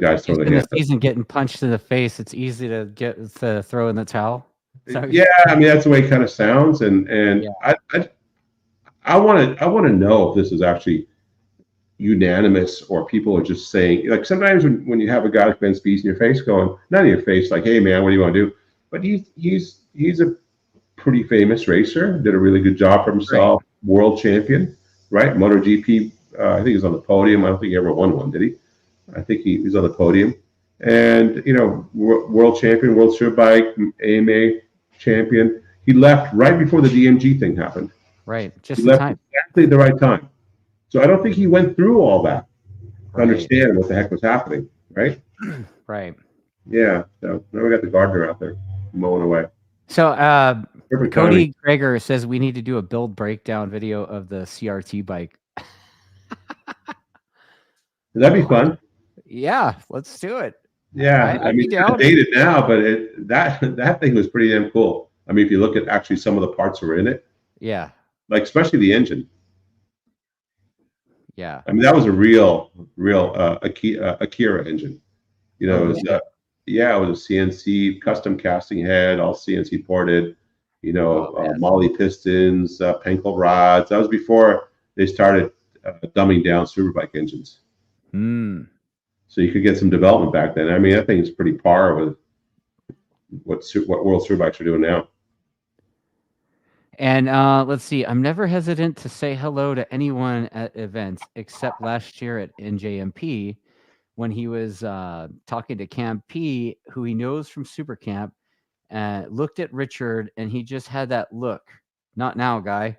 Speaker 2: Guys throw their hands up.
Speaker 1: In the season getting punched in the face, it's easy to throw in the towel.
Speaker 2: Yeah, I mean that's the way it kind of sounds, and yeah. I want to know if this is actually unanimous or people are just saying, like, sometimes when you have a guy like Ben Spies in your face going, not in your face, like, hey man, what do you want to do? But he's a pretty famous racer, did a really good job for himself, right. World champion, right? MotoGP, I think he's on the podium. I don't think he ever won one, did he? I think he was on the podium. And, world champion, World Superbike, AMA champion. He left right before the DMG thing happened.
Speaker 1: Right, just in time.
Speaker 2: Exactly the right time. So I don't think he went through all that to understand what the heck was happening, right?
Speaker 1: Right.
Speaker 2: Yeah, so now we got the gardener out there mowing away.
Speaker 1: So Cody Greger says we need to do a build breakdown video of the CRT bike.
Speaker 2: That'd be fun.
Speaker 1: Yeah, let's do it.
Speaker 2: Yeah, I mean, it's dated now, but that thing was pretty damn cool. I mean, if you look at actually some of the parts that were in it.
Speaker 1: Yeah.
Speaker 2: Like especially the engine.
Speaker 1: Yeah.
Speaker 2: I mean, that was a real Akira engine. It was it was a CNC custom casting head, all CNC ported. Molly pistons, Penkel rods. That was before they started dumbing down Superbike engines. So you could get some development back then. I mean, that thing is pretty par with what World Superbikes are doing now.
Speaker 1: And let's see. I'm never hesitant to say hello to anyone at events, except last year at NJMP when he was talking to Cam P, who he knows from Super Camp, looked at Richard, and he just had that look. Not now, guy.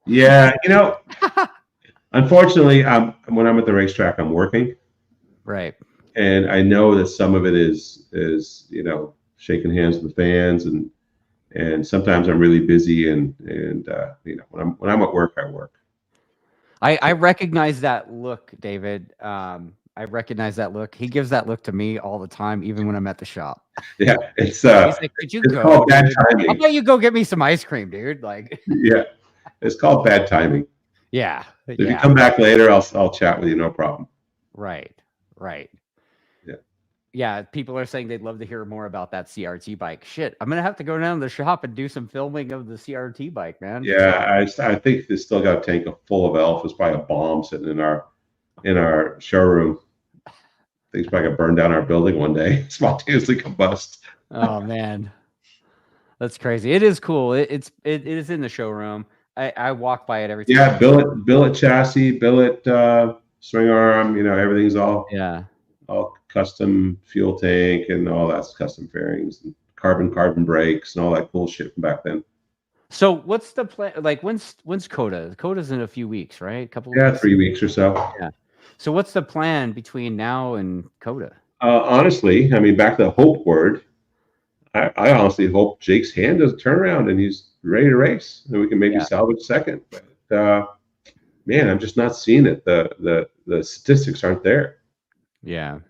Speaker 2: Yeah, unfortunately, when I'm at the racetrack, I'm working.
Speaker 1: Right.
Speaker 2: And I know that some of it is shaking hands with the fans, and sometimes I'm really busy, and when I'm at work, I work.
Speaker 1: I recognize that look, David. I recognize that look. He gives that look to me all the time, even when I'm at the shop.
Speaker 2: Yeah, it's
Speaker 1: he's like, "Could you go?
Speaker 2: Called bad timing.
Speaker 1: How about you go get me some ice cream, dude?" Like,
Speaker 2: yeah, it's called bad timing.
Speaker 1: Yeah.
Speaker 2: If you come back later, I'll chat with you, no problem.
Speaker 1: Right.
Speaker 2: Yeah.
Speaker 1: Yeah, people are saying they'd love to hear more about that CRT bike. Shit, I'm gonna have to go down to the shop and do some filming of the CRT bike, man.
Speaker 2: Yeah, I think they still got a tank full of alphas, probably a bomb sitting in our showroom. Things probably gonna burn down our building one day, spontaneously combust.
Speaker 1: Oh man, that's crazy. It is cool. It is in the showroom. I walk by it every time.
Speaker 2: Yeah, billet chassis, billet swing arm. Everything's all custom fuel tank and all that's custom fairings and carbon brakes and all that cool shit from back then.
Speaker 1: So what's the plan? Like when's Kota? Kota's in a few weeks, right?
Speaker 2: 3 weeks or so.
Speaker 1: Yeah. So what's the plan between now and Kota?
Speaker 2: Honestly, I mean, back to the hope word. I honestly hope Jake's hand doesn't turn around and he's ready to race, and we can maybe salvage second. But man, I'm just not seeing it. The statistics aren't there.
Speaker 1: Yeah.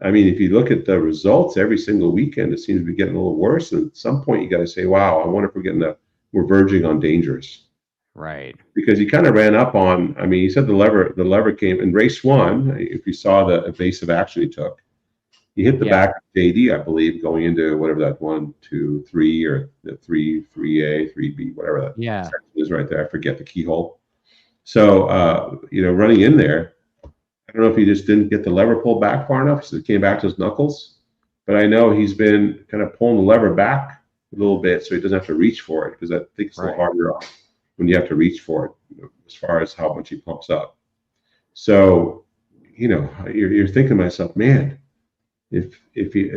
Speaker 2: I mean, if you look at the results every single weekend, it seems to be getting a little worse. And at some point, you got to say, "Wow, I wonder if we're verging on dangerous." Right. Because he kind of ran up on. I mean, he said the lever came in race one. If you saw the evasive action he took, he hit the back of JD, I believe, going into whatever that 1, 2, 3 or the 3A, 3B, whatever that section is right there. I forget the keyhole. So running in there. I don't know if he just didn't get the lever pulled back far enough, so it came back to his knuckles. But I know he's been kind of pulling the lever back a little bit so he doesn't have to reach for it, because I think it's a little harder when you have to reach for it, as far as how much he pumps up. So, you're thinking to myself, man, if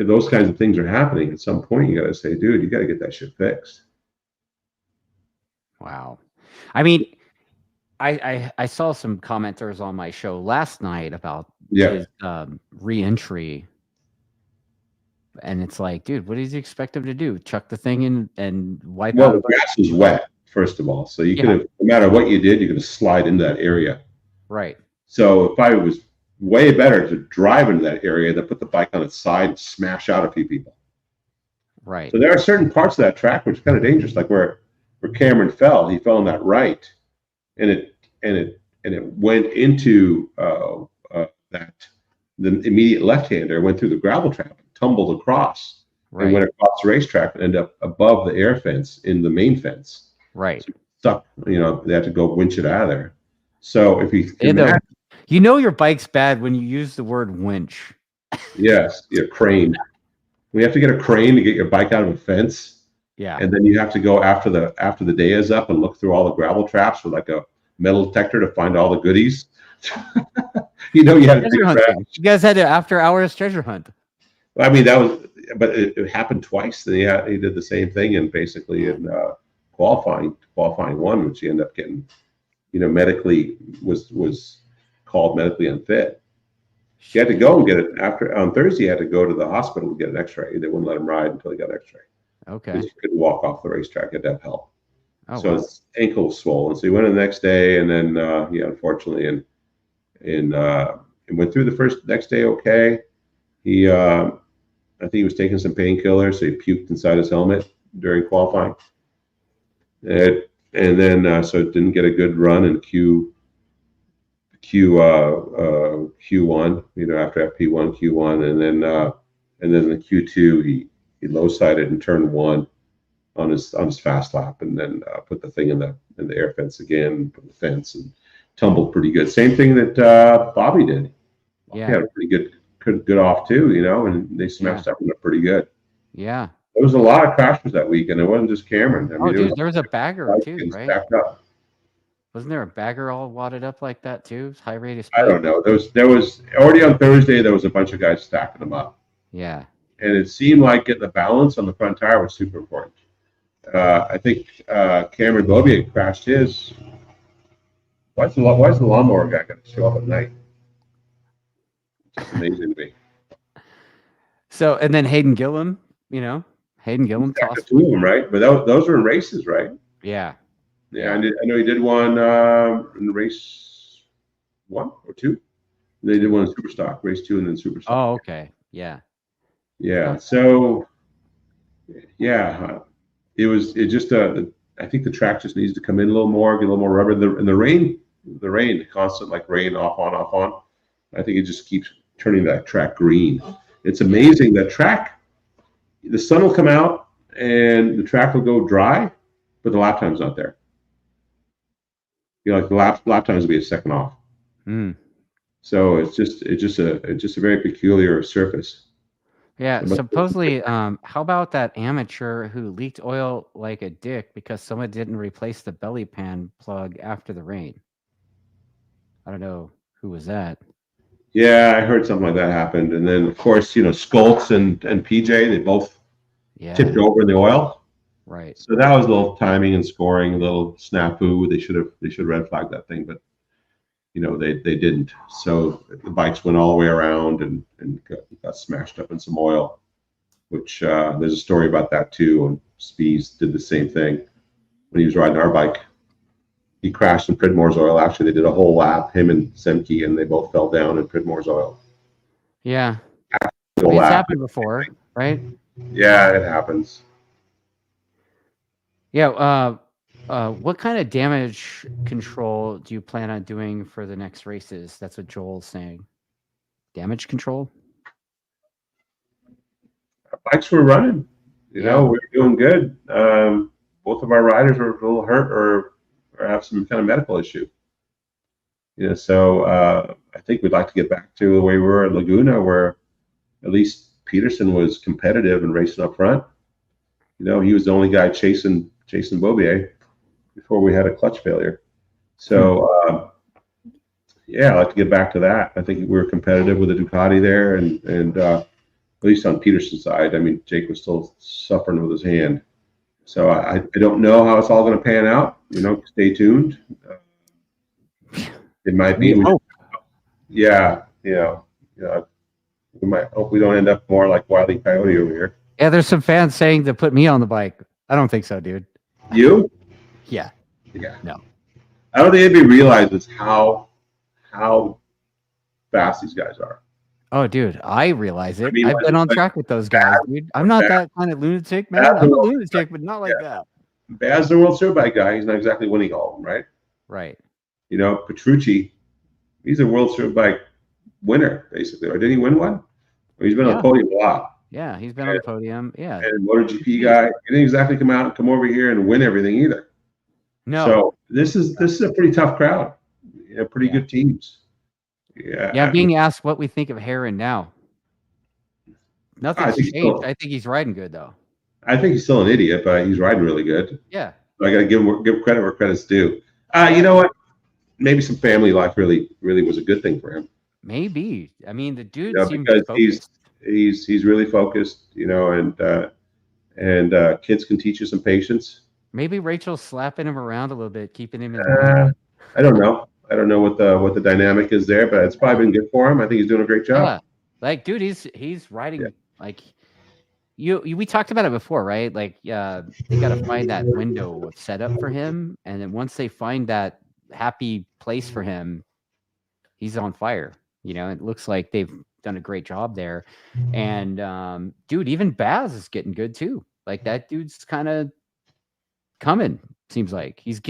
Speaker 2: those kinds of things are happening, at some point you got to say, dude, you got to get that shit fixed.
Speaker 1: Wow. I mean, I saw some commenters on my show last night about his re-entry. And it's like, dude, what does he expect him to do? Chuck the thing in and wipe out?
Speaker 2: Well, the grass was wet, first of all. So you could have, no matter what you did, you could have slide into that area.
Speaker 1: Right.
Speaker 2: So it probably was way better to drive into that area than put the bike on its side and smash out a few people.
Speaker 1: Right.
Speaker 2: So there are certain parts of that track which are kind of dangerous, like where Cameron fell. He fell on that right, and it went into the immediate left-hander, went through the gravel trap, tumbled across, and went across the racetrack and ended up above the air fence in the main fence.
Speaker 1: Right.
Speaker 2: So stuck. You know, they had to go winch it out of there. So if you
Speaker 1: you know your bike's bad when you use the word winch.
Speaker 2: Yes, crane. We have to get a crane to get your bike out of a fence.
Speaker 1: Yeah.
Speaker 2: And then you have to go after the day is up and look through all the gravel traps with like a metal detector to find all the goodies. You know, you had to
Speaker 1: you guys had an after hours treasure hunt.
Speaker 2: I mean, but it happened twice. He did the same thing, and basically in qualifying one, which he ended up getting, you know, medically was called medically unfit. He had to go and get it on Thursday. He had to go to the hospital to get an X-ray. They wouldn't let him ride until he got an X-ray.
Speaker 1: Okay.
Speaker 2: Because he couldn't walk off the racetrack. He had to have help.
Speaker 1: Oh,
Speaker 2: so his ankle was swollen. So he went in the next day, and then unfortunately, and went through the next day okay. He I think he was taking some painkillers, so he puked inside his helmet during qualifying. And then so it didn't get a good run in Q1, you know, after FP1, Q1, and then in Q2 he low sided in turn 1 on his fast lap, and then put the thing in the air fence again, put the fence, and tumbled pretty good. Same thing that Bobby did.
Speaker 1: Yeah,
Speaker 2: he had a pretty good off too, you know, and they smashed up pretty good.
Speaker 1: Yeah,
Speaker 2: there was a lot of crashes that week, and it wasn't just Cameron. I mean,
Speaker 1: there was a bagger too, right?
Speaker 2: Up.
Speaker 1: Wasn't there a bagger all wadded up like that too? High rate of speed.
Speaker 2: I don't know. There was already on Thursday. There was a bunch of guys stacking them up.
Speaker 1: Yeah,
Speaker 2: and it seemed like getting the balance on the front tire was super important. I think Cameron Bobier crashed his. Why is the lawnmower guy going to show up at night? It's amazing to me.
Speaker 1: So, and then Hayden Gillum, tossed
Speaker 2: two of them, right? But those were in races, right?
Speaker 1: Yeah.
Speaker 2: Yeah, I know he did one in race 1 or 2. They did one in Superstock, race 2, and then Superstock.
Speaker 1: Oh, okay. Yeah.
Speaker 2: Yeah. So, yeah, it just I think the track just needs to come in a little more, get a little more rubber. And the rain, constant like rain off on. I think it just keeps turning that track green. It's amazing that track. The sun will come out and the track will go dry, but the lap time's not there. You know, like the lap times will be a second off. So it's just a very peculiar surface.
Speaker 1: Yeah, supposedly, how about that amateur who leaked oil like a dick because someone didn't replace the belly pan plug after the rain? I don't know who was that.
Speaker 2: Yeah, I heard something like that happened. And then, of course, Skoltz and PJ, they both tipped over in the oil.
Speaker 1: Right.
Speaker 2: So that was a little timing and scoring, a little snafu. They should red flag that thing, but they didn't. So the bikes went all the way around and got smashed up in some oil, which there's a story about that too. And Spies did the same thing when he was riding our bike. He crashed in Pridmore's oil. Actually, they did a whole lap, him and Semke, and they both fell down in Pridmore's oil.
Speaker 1: Yeah. It's happened before, right?
Speaker 2: Yeah, it happens.
Speaker 1: Yeah. What kind of damage control do you plan on doing for the next races? That's what Joel's saying. Damage control?
Speaker 2: Our bikes were running. We were doing good. Both of our riders were a little hurt or have some kind of medical issue. So I think we'd like to get back to the way we were at Laguna, where at least Peterson was competitive and racing up front. He was the only guy chasing Bobier before we had a clutch failure. So I'd like to get back to that. I think we were competitive with the Ducati there, and at least on Peterson's side. I mean, Jake was still suffering with his hand. So I don't know how it's all going to pan out. Stay tuned. It might be. You know, we might hope we don't end up more like Wile E. Coyote over here.
Speaker 1: Yeah, there's some fans saying to put me on the bike. I don't think so, dude.
Speaker 2: You?
Speaker 1: Yeah.
Speaker 2: Yeah.
Speaker 1: No.
Speaker 2: I don't think anybody realizes how fast these guys are.
Speaker 1: Oh, dude, I realize it.
Speaker 2: I mean,
Speaker 1: I've been on
Speaker 2: like
Speaker 1: track with those guys, dude. I'm not that kind of lunatic, man. I'm a lunatic, but not like that.
Speaker 2: Baz, the World Superbike guy, he's not exactly winning all of them, right?
Speaker 1: Right.
Speaker 2: You know, Petrucci, he's a World Superbike winner, basically. Or did he win one? Or he's been on the podium a lot.
Speaker 1: Yeah, he's been on the podium. Yeah.
Speaker 2: And MotoGP guy, he didn't exactly come over here and win everything either.
Speaker 1: No.
Speaker 2: So this is a pretty tough crowd. Pretty good teams. Yeah.
Speaker 1: Yeah, being asked what we think of Heron now. Nothing's changed. I think he's riding good though.
Speaker 2: I think he's still an idiot, but he's riding really good.
Speaker 1: Yeah.
Speaker 2: So I got to give credit where credit's due. You know what? Maybe some family life really was a good thing for him.
Speaker 1: Maybe. I mean, the dude seems
Speaker 2: because
Speaker 1: focused.
Speaker 2: he's really focused, and kids can teach you some patience.
Speaker 1: Maybe Rachel's slapping him around a little bit, keeping him in.
Speaker 2: I don't know. I don't know what the dynamic is there, but it's probably been good for him. I think he's doing a great job.
Speaker 1: Yeah. Like, dude, he's riding like we talked about it before, right? Like, they got to find that window of setup for him, and then once they find that happy place for him, he's on fire. It looks like they've done a great job there, and dude, even Baz is getting good too. Like, that dude's kind of coming. Seems like he's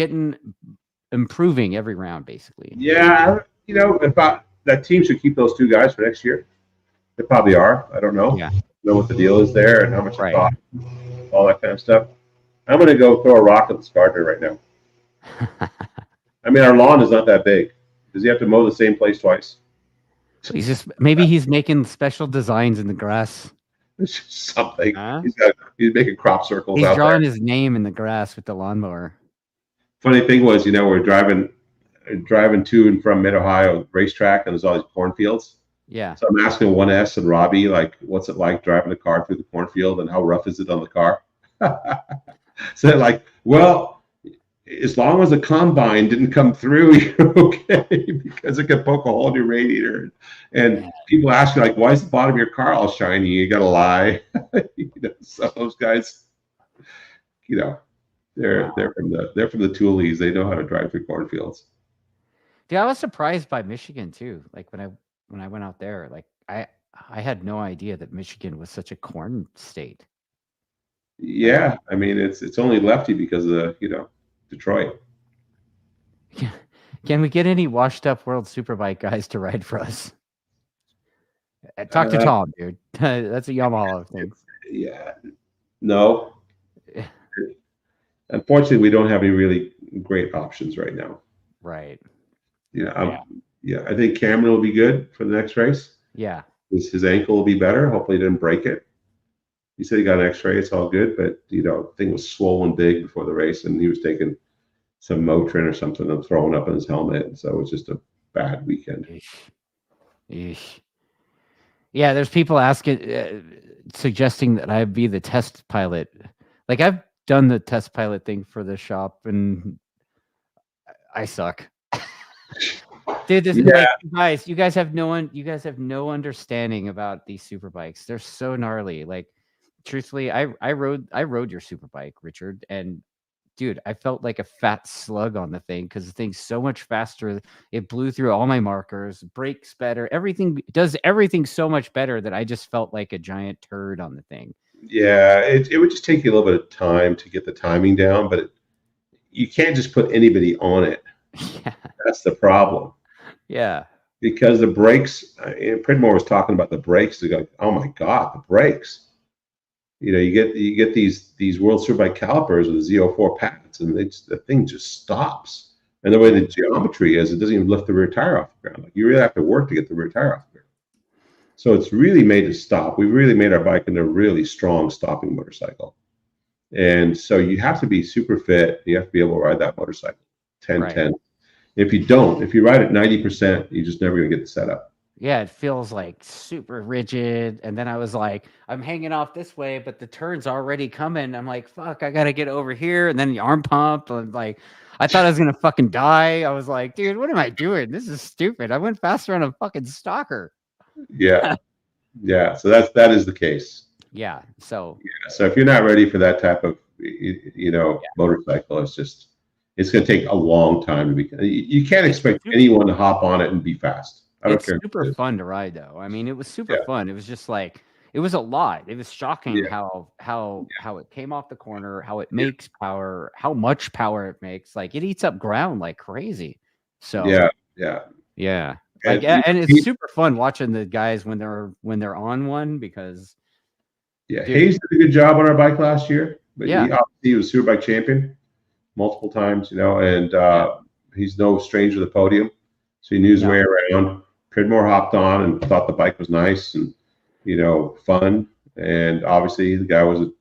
Speaker 1: improving every round, basically.
Speaker 2: Yeah, if that team should keep those two guys for next year. They probably are. I don't know.
Speaker 1: Yeah.
Speaker 2: Know what the deal is there and how much it costs, all that kind of stuff. I'm going to go throw a rock at the gardener right now. I mean, our lawn is not that big. Does he have to mow the same place twice?
Speaker 1: So maybe he's making special designs in the grass.
Speaker 2: It's just something.
Speaker 1: Huh?
Speaker 2: He's making crop circles.
Speaker 1: He's
Speaker 2: out
Speaker 1: drawing
Speaker 2: there.
Speaker 1: his name in the grass with the lawnmower.
Speaker 2: Funny thing was, we're driving to and from Mid-Ohio racetrack, and there's all these cornfields.
Speaker 1: Yeah.
Speaker 2: So I'm asking 1S and Robbie, like, what's it like driving a car through the cornfield, and how rough is it on the car? So they're like, well, as long as the combine didn't come through, you're okay, because it could poke a hole in your radiator. And people ask you, like, why is the bottom of your car all shiny? You got to lie. So those guys, they're from the Toolies. They know how to drive through cornfields.
Speaker 1: Dude, I was surprised by Michigan too. Like, when I went out there, like, I had no idea that Michigan was such a corn state.
Speaker 2: Yeah, I mean, it's only lefty because of Detroit.
Speaker 1: Can we get any washed up World Superbike guys to ride for us? Talk to Tom, dude. That's a Yamaha thing.
Speaker 2: Yeah. No. Unfortunately, we don't have any really great options right now.
Speaker 1: Right.
Speaker 2: I think Cameron will be good for the next race.
Speaker 1: Yeah.
Speaker 2: His ankle will be better. Hopefully, he didn't break it. He said he got an X-ray. It's all good, but the thing was swollen big before the race, and he was taking some Motrin or something and throwing up in his helmet. So it was just a bad weekend.
Speaker 1: Eesh. Yeah, there's people suggesting that I be the test pilot. Like, I've done the test pilot thing for the shop, and I suck. Dude, like, you guys have no understanding about these super bikes. They're so gnarly. Like, truthfully, I rode your super bike, Richard, and dude, I felt like a fat slug on the thing because the thing's so much faster. It blew through all my markers, brakes better, everything does everything so much better that I just felt like a giant turd on the thing.
Speaker 2: Yeah, it would just take you a little bit of time to get the timing down, but you can't just put anybody on it.
Speaker 1: Yeah.
Speaker 2: That's the problem.
Speaker 1: Yeah.
Speaker 2: Because the brakes, Pridmore was talking about the brakes. They go, oh my God, the brakes. You get these World Superbike calipers with Z04 pads, and the thing just stops. And the way the geometry is, it doesn't even lift the rear tire off the ground. Like, you really have to work to get the rear tire off the ground. So it's really made to stop. We've really made our bike into a really strong stopping motorcycle. And so you have to be super fit. You have to be able to ride that motorcycle 10-10. If you ride at 90%, you're just never going to get the setup.
Speaker 1: Yeah, it feels like super rigid. And then I was like, I'm hanging off this way, but the turn's already coming. I'm like, fuck, I got to get over here. And then the arm pump. Like, I thought I was going to fucking die. I was like, dude, what am I doing? This is stupid. I went faster on a fucking stalker.
Speaker 2: Yeah. Yeah. So that is the case.
Speaker 1: Yeah. So
Speaker 2: Yeah. So if you're not ready for that type of,
Speaker 1: yeah,
Speaker 2: motorcycle, it's going to take a long time to be. You can't
Speaker 1: it's
Speaker 2: expect anyone to hop on it and be fast. I don't
Speaker 1: it's
Speaker 2: care
Speaker 1: super
Speaker 2: who it is.
Speaker 1: fun to ride though. I mean, it was super
Speaker 2: Yeah.
Speaker 1: fun. It was just like it was a lot. It was shocking
Speaker 2: Yeah.
Speaker 1: how it came off the corner, how it
Speaker 2: Yeah.
Speaker 1: makes power, how much power it makes. Like it eats up ground like crazy. So
Speaker 2: Yeah. Yeah.
Speaker 1: yeah. Like
Speaker 2: And
Speaker 1: and it's super fun watching the guys when they're on one because
Speaker 2: yeah,
Speaker 1: dude,
Speaker 2: Hayes did a good job on our bike last year, but
Speaker 1: yeah.
Speaker 2: he was Superbike champion multiple times, and
Speaker 1: Yeah.
Speaker 2: he's no stranger to the podium, so he knew his
Speaker 1: No.
Speaker 2: way around. Pridmore hopped on and thought the bike was nice and fun, and obviously the guy was a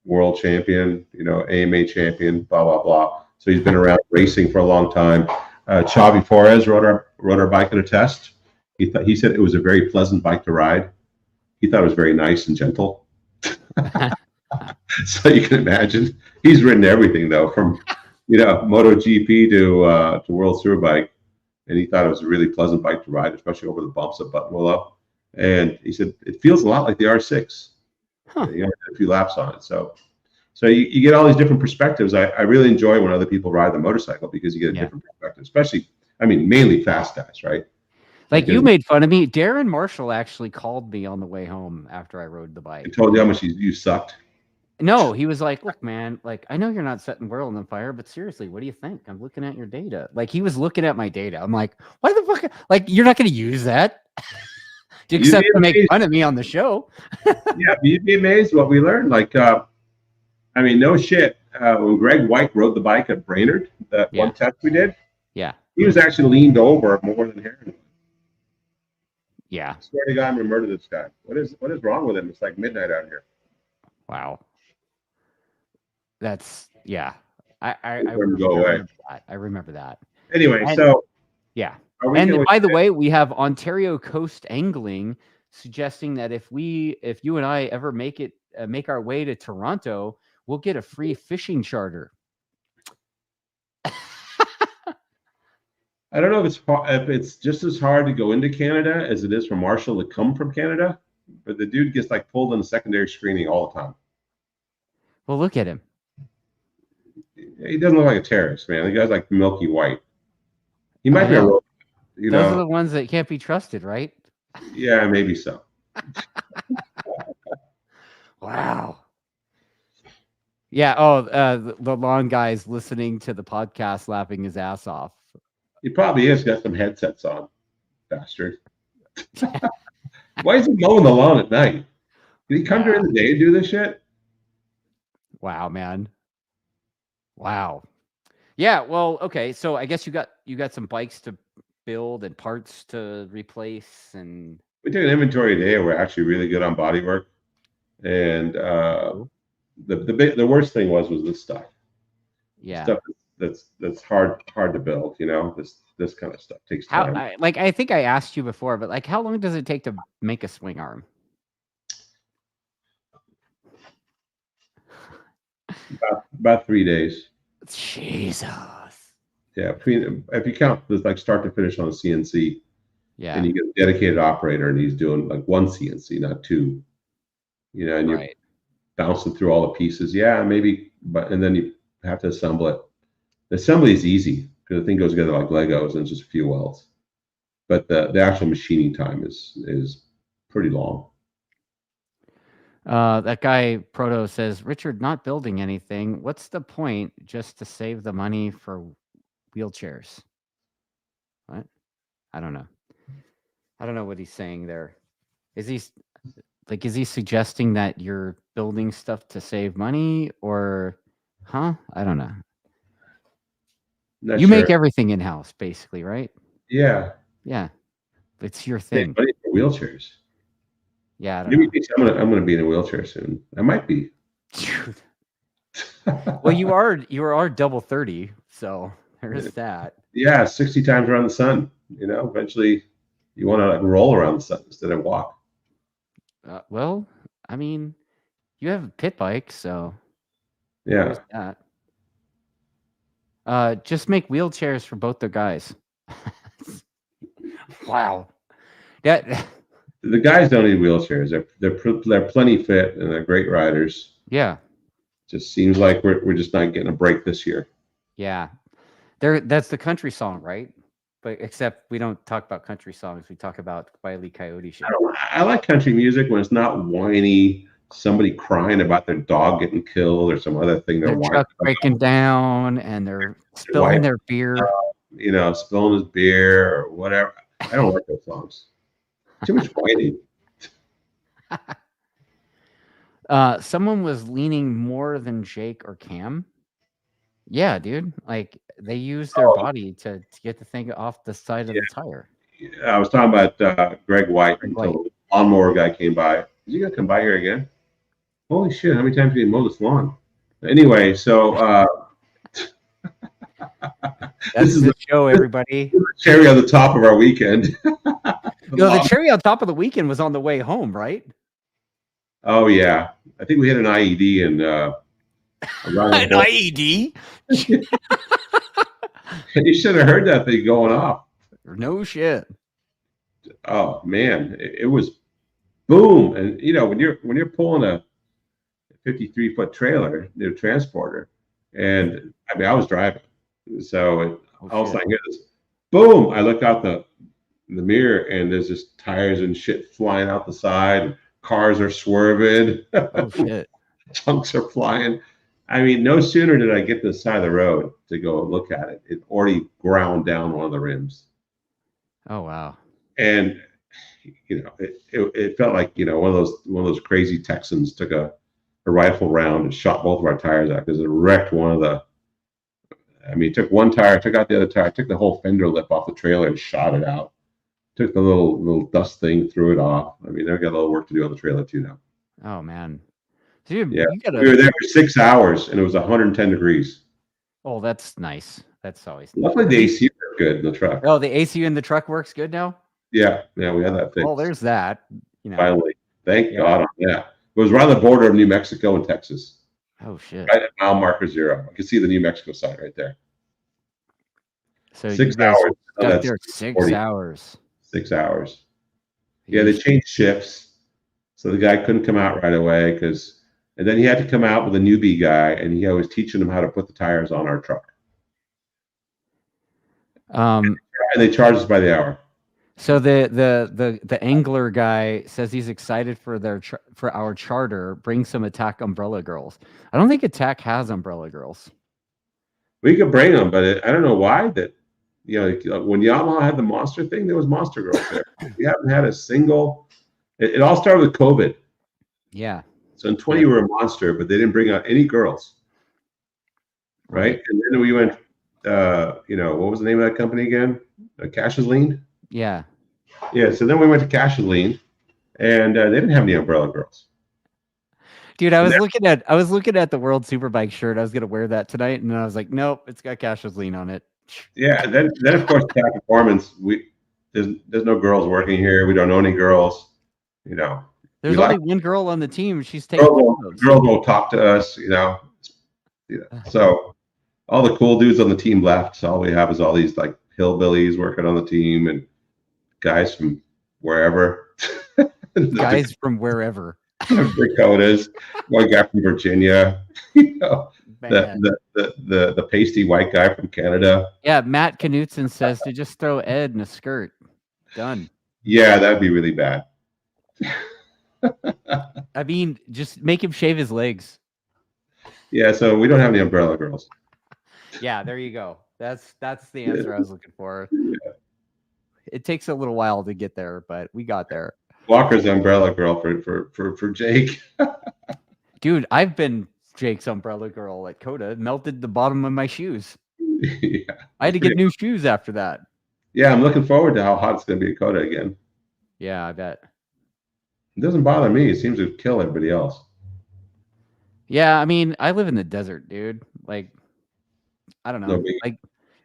Speaker 2: world champion, AMA champion, blah blah blah. So he's been around racing for a long time. Xavi Flores rode our bike in a test. He said it was a very pleasant bike to ride. He thought it was very nice and gentle. So you can imagine he's ridden everything though, from MotoGP to World Superbike, and he thought it was a really pleasant bike to ride, especially over the bumps at Buttonwillow. And he said it feels a lot like the R6.
Speaker 1: Huh.
Speaker 2: You know, a few laps on it. So you get all these different perspectives. I really enjoy when other people ride the motorcycle because you get a different perspective, especially, mainly fast guys, right?
Speaker 1: Like you made fun of me. Darren Marshall actually called me on the way home after I rode the bike.
Speaker 2: He told you how much you sucked.
Speaker 1: No, he was like, "Look, man, like I know you're not setting the world on fire, but seriously, what do you think? I'm looking at your data." Like he was looking at my data. I'm like, "Why the fuck? Like you're not going to use that except to make fun of me on the show."
Speaker 2: Yeah, you'd be amazed what we learned. Like, no shit. When Greg White rode the bike at Brainerd, that one test we did, he was actually leaned over more than Heron.
Speaker 1: Yeah.
Speaker 2: I swear to God, I'm gonna murder this guy. What is wrong with him? It's like midnight out here.
Speaker 1: Wow. That's I
Speaker 2: remember
Speaker 1: that. I remember that.
Speaker 2: Anyway, so
Speaker 1: yeah. And by the way, we have Ontario Coast Angling suggesting that if you and I ever make our way to Toronto, we'll get a free fishing charter.
Speaker 2: I don't know if it's just as hard to go into Canada as it is for Marshall to come from Canada, but the dude gets like pulled in the secondary screening all the time.
Speaker 1: Well, look at him.
Speaker 2: He doesn't look like a terrorist, man. The guy's like milky white. He might be a robot.
Speaker 1: Those are the ones that can't be trusted, right?
Speaker 2: Yeah, maybe so.
Speaker 1: Wow. Yeah. Oh, the long guy's listening to the podcast, laughing his ass off.
Speaker 2: He probably is. Got some headsets on, bastard. Why is he mowing the lawn at night? Did he come during the day to do this shit?
Speaker 1: Wow, man. Wow. Yeah. Well, okay. So I guess you got some bikes to build and parts to replace, and
Speaker 2: we took an inventory today. We're actually really good on body work, and the worst thing was this stuff.
Speaker 1: Yeah.
Speaker 2: Stuff that's hard to build. This kind of stuff takes time.
Speaker 1: I think I asked you before, but like, how long does it take to make a swing arm?
Speaker 2: About 3 days.
Speaker 1: Jesus.
Speaker 2: Yeah, if you count this like start to finish on a CNC,
Speaker 1: yeah,
Speaker 2: and you get a dedicated operator and he's doing like one CNC, not two, and you're bouncing through all the pieces. Yeah, maybe, and then you have to assemble it. The assembly is easy because the thing goes together like Legos and it's just a few welds. But the actual machining time is pretty long.
Speaker 1: That guy Proto says, Richard, not building anything. What's the point just to save the money for wheelchairs? What? I don't know. I don't know what he's saying there. Is he suggesting that you're building stuff to save money, or I don't know. You make everything in-house, basically, right?
Speaker 2: Yeah.
Speaker 1: Yeah. It's your thing.
Speaker 2: Money for wheelchairs.
Speaker 1: Yeah, I don't know.
Speaker 2: I'm gonna be in a wheelchair soon. I might be.
Speaker 1: Well, you are double 30, so there's that.
Speaker 2: Yeah, 60 times around the sun. Eventually you want to like roll around the sun instead of walk.
Speaker 1: Well, I mean, you have a pit bike, so
Speaker 2: yeah.
Speaker 1: That. Just make wheelchairs for both the guys. Wow.
Speaker 2: The guys don't need wheelchairs. They're plenty fit and they're great riders.
Speaker 1: Yeah.
Speaker 2: Just seems like we're just not getting a break this year.
Speaker 1: Yeah. That's the country song, right? But except we don't talk about country songs. We talk about Wile E. Coyote shit.
Speaker 2: I like country music when it's not whiny, somebody crying about their dog getting killed or some other thing.
Speaker 1: Their truck breaking down and they're spilling their beer.
Speaker 2: Spilling his beer or whatever. I don't like those songs. Too much whining.
Speaker 1: Someone was leaning more than Jake or Cam. Yeah, dude. Like they use their body to get the thing off the side of the tire.
Speaker 2: Yeah, I was talking about Greg White until the lawnmower guy came by. Is he gonna come by here again? Holy shit! How many times did he mow this lawn? Anyway, so
Speaker 1: this is the show, everybody.
Speaker 2: The cherry on the top of our weekend.
Speaker 1: The cherry on top of the weekend was on the way home, right?
Speaker 2: Oh yeah, I think we had an IED and
Speaker 1: an IED.
Speaker 2: You should have heard that thing going off.
Speaker 1: No shit.
Speaker 2: Oh man, it was boom. And when you're pulling a 53-foot trailer, transporter, and I mean I was driving, so all of a sudden boom! I look out the mirror and there's just tires and shit flying out the side. Cars are swerving.
Speaker 1: Oh shit!
Speaker 2: Chunks are flying. I mean, no sooner did I get to the side of the road to go look at it, it already ground down one of the rims.
Speaker 1: Oh wow!
Speaker 2: And it felt like one of those crazy Texans took a rifle round and shot both of our tires out because it wrecked one of the. I mean, took one tire, took out the other tire, took the whole fender lip off the trailer and shot it out. Took the little dust thing, threw it off. I mean, I've got a little work to do on the trailer too now.
Speaker 1: Oh man, dude,
Speaker 2: yeah, we were there for 6 hours and it was 110 degrees.
Speaker 1: Oh, that's nice. That's always.
Speaker 2: Luckily, the AC worked good in the truck.
Speaker 1: Oh, the AC in the truck works good now.
Speaker 2: Yeah, we had that fixed.
Speaker 1: Oh, there's that.
Speaker 2: Finally, thank God on that. It was right on the border of New Mexico and Texas.
Speaker 1: Oh shit!
Speaker 2: Right at mile marker 0. I can see the New Mexico side right there.
Speaker 1: So
Speaker 2: 6 hours.
Speaker 1: Stuck there 6 hours.
Speaker 2: 6 hours. Yeah, they changed shifts, so the guy couldn't come out right away and then he had to come out with a newbie guy, and he was teaching him how to put the tires on our truck. And they charge us by the hour.
Speaker 1: So the angler guy says he's excited for for our charter. Bring some Attack umbrella girls. I don't think Attack has umbrella girls.
Speaker 2: We could bring them, but I don't know why that. When Yamaha had the monster thing, there was monster girls there. We haven't had a single. It all started with COVID.
Speaker 1: Yeah.
Speaker 2: So in 20 we were a monster, but they didn't bring out any girls. Right, and then we went. What was the name of that company again? Cash's Lean.
Speaker 1: Yeah.
Speaker 2: Yeah. So then we went to Cash's Lean, and they didn't have any umbrella girls.
Speaker 1: Dude, I was looking at the World Superbike shirt. I was gonna wear that tonight, and I was like, nope, it's got Cash's Lean on it.
Speaker 2: Yeah. Then of course Attack Performance. There's no girls working here. We don't know any girls.
Speaker 1: There's only one girl on the team. She's taking
Speaker 2: girls won't talk to us. So all the cool dudes on the team left. So all we have is all these like hillbillies working on the team and guys from wherever.
Speaker 1: Guys from wherever.
Speaker 2: Dakotas, one guy from Virginia. The pasty white guy from Canada.
Speaker 1: Yeah, Matt Knutson says to just throw Ed in a skirt. Done.
Speaker 2: Yeah, that'd be really bad.
Speaker 1: I mean, just make him shave his legs.
Speaker 2: Yeah, so we don't have any umbrella girls.
Speaker 1: Yeah, there you go. That's the answer I was looking for. Yeah. It takes a little while to get there, but we got there.
Speaker 2: Walker's umbrella girl for Jake.
Speaker 1: Dude, I've been Jake's umbrella girl at Kota. Melted the bottom of my shoes.
Speaker 2: Yeah,
Speaker 1: I had to get new shoes after that.
Speaker 2: Yeah, I'm looking forward to how hot it's going to be at Kota again.
Speaker 1: Yeah, I bet.
Speaker 2: It doesn't bother me. It seems to kill everybody else.
Speaker 1: Yeah, I mean, I live in the desert, dude. Like, I don't know.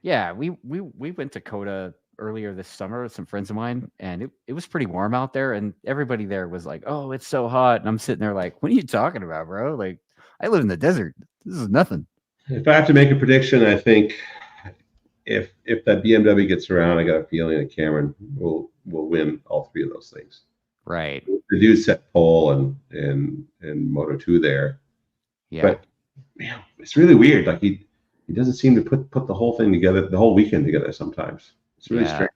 Speaker 1: We went to Kota earlier this summer with some friends of mine, and it was pretty warm out there, and everybody there was like, "Oh, it's so hot," and I'm sitting there like, "What are you talking about, bro? Like, I live in the desert. This is nothing."
Speaker 2: If I have to make a prediction, I think if that BMW gets around, I got a feeling that Cameron will win all three of those things.
Speaker 1: Right.
Speaker 2: The dude set pole and Moto 2 there.
Speaker 1: Yeah.
Speaker 2: But man, it's really weird. Like he doesn't seem to put the whole thing together, the whole weekend together sometimes. It's really strange.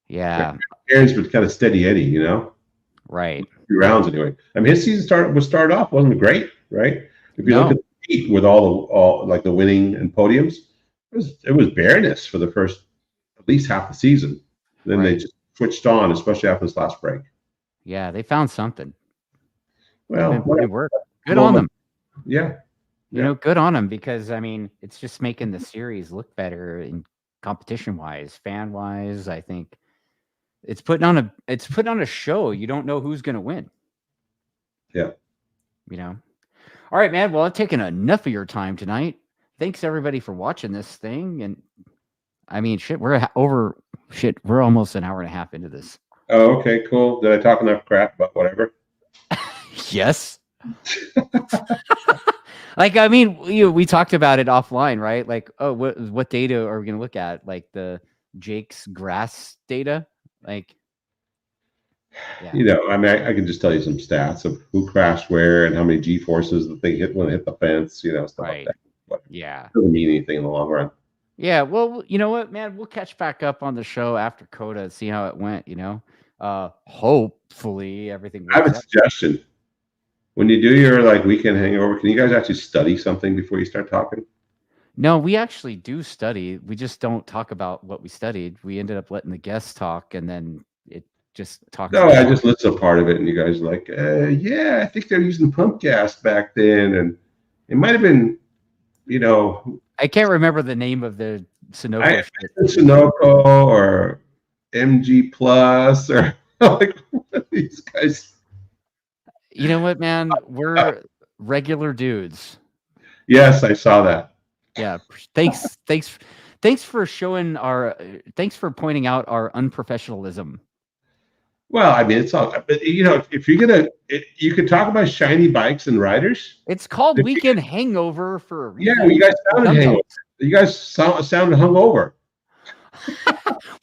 Speaker 1: Yeah.
Speaker 2: Aaron's been kind of steady Eddie, you know?
Speaker 1: Right.
Speaker 2: 2 rounds anyway. I mean, his season started off wasn't great, right? If you look at the heat with all like the winning and podiums, it was bareness for the first at least half the season. Then they just switched on, especially after this last break.
Speaker 1: Yeah, they found something.
Speaker 2: Well,
Speaker 1: it worked. Good on them.
Speaker 2: Yeah.
Speaker 1: You know, good on them, because I mean, it's just making the series look better in competition wise, fan wise. I think it's putting on a show. You don't know who's going to win.
Speaker 2: Yeah.
Speaker 1: You know. All right, man. Well, I've taken enough of your time tonight. Thanks everybody for watching this thing. And I mean, shit, we're almost an hour and a half into this.
Speaker 2: Oh, okay, cool. Did I talk enough crap about whatever?
Speaker 1: Yes. Like, I mean, we talked about it offline, right? Like, oh, what data are we going to look at? Like the Jake's grass data? Like, yeah.
Speaker 2: You know, I mean, I can just tell you some stats of who crashed where and how many G forces that they hit when they hit the fence, you know, stuff like that. But
Speaker 1: yeah.
Speaker 2: It doesn't mean anything in the long run.
Speaker 1: Yeah. Well, you know what, man? We'll catch back up on the show after Kota and see how it went, you know? Hopefully everything works
Speaker 2: I have a suggestion. When you do your like weekend hangover, can you guys actually study something before you start talking?
Speaker 1: No, we actually do study. We just don't talk about what we studied. We ended up letting the guests talk, and then it just talks.
Speaker 2: No, I just listened to part of it, and you guys are like, yeah, I think they're using pump gas back then, and it might have been, you know,
Speaker 1: I can't remember the name of the Sunoco.
Speaker 2: Sunoco or MG Plus or like these guys.
Speaker 1: You know what, man? We're regular dudes.
Speaker 2: Yes, I saw that.
Speaker 1: Yeah. Thanks for showing thanks for pointing out our unprofessionalism.
Speaker 2: Well, I mean, it's all, but you know, if you're you could talk about shiny bikes and riders.
Speaker 1: It's called Weekend Hangover for a reason.
Speaker 2: Yeah, you guys sounded hangover. You guys sounded hungover.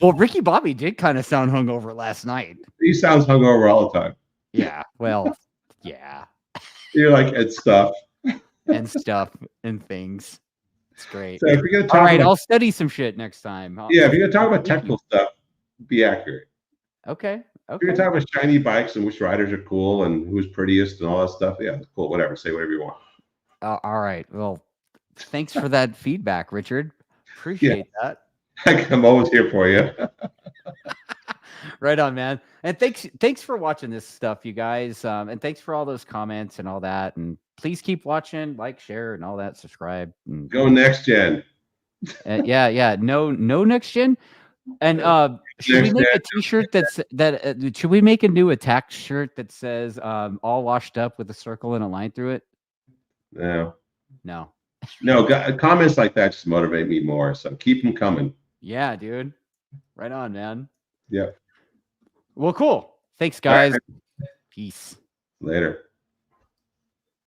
Speaker 1: Well, Ricky Bobby did kind of sound hungover last night.
Speaker 2: He sounds hungover all the time.
Speaker 1: Yeah. Well, yeah.
Speaker 2: You're like, it's stuff.
Speaker 1: And stuff and things. It's great.
Speaker 2: So if you're gonna talk,
Speaker 1: all right, I'll study some shit next time.
Speaker 2: Yeah, if you're gonna talk about technical stuff, be accurate.
Speaker 1: Okay.
Speaker 2: If you're gonna talk about shiny bikes and which riders are cool and who's prettiest and all that stuff, yeah, cool. Whatever. Say whatever you want.
Speaker 1: All right. Well, thanks for that feedback, Richard. Appreciate that.
Speaker 2: I'm always here for you.
Speaker 1: Right on, man. And thanks for watching this stuff, you guys. And thanks for all those comments and all that. And please keep watching, like, share, and all that. Subscribe. And
Speaker 2: go next gen.
Speaker 1: Yeah. No next gen. And should we make a T-shirt should we make a new attack shirt that says all washed up with a circle and a line through it?
Speaker 2: No.
Speaker 1: Comments
Speaker 2: like that just motivate me more. So keep them coming.
Speaker 1: Yeah, dude. Right on, man.
Speaker 2: Yeah.
Speaker 1: Well, cool. Thanks, guys.
Speaker 2: Right.
Speaker 1: Peace.
Speaker 2: Later.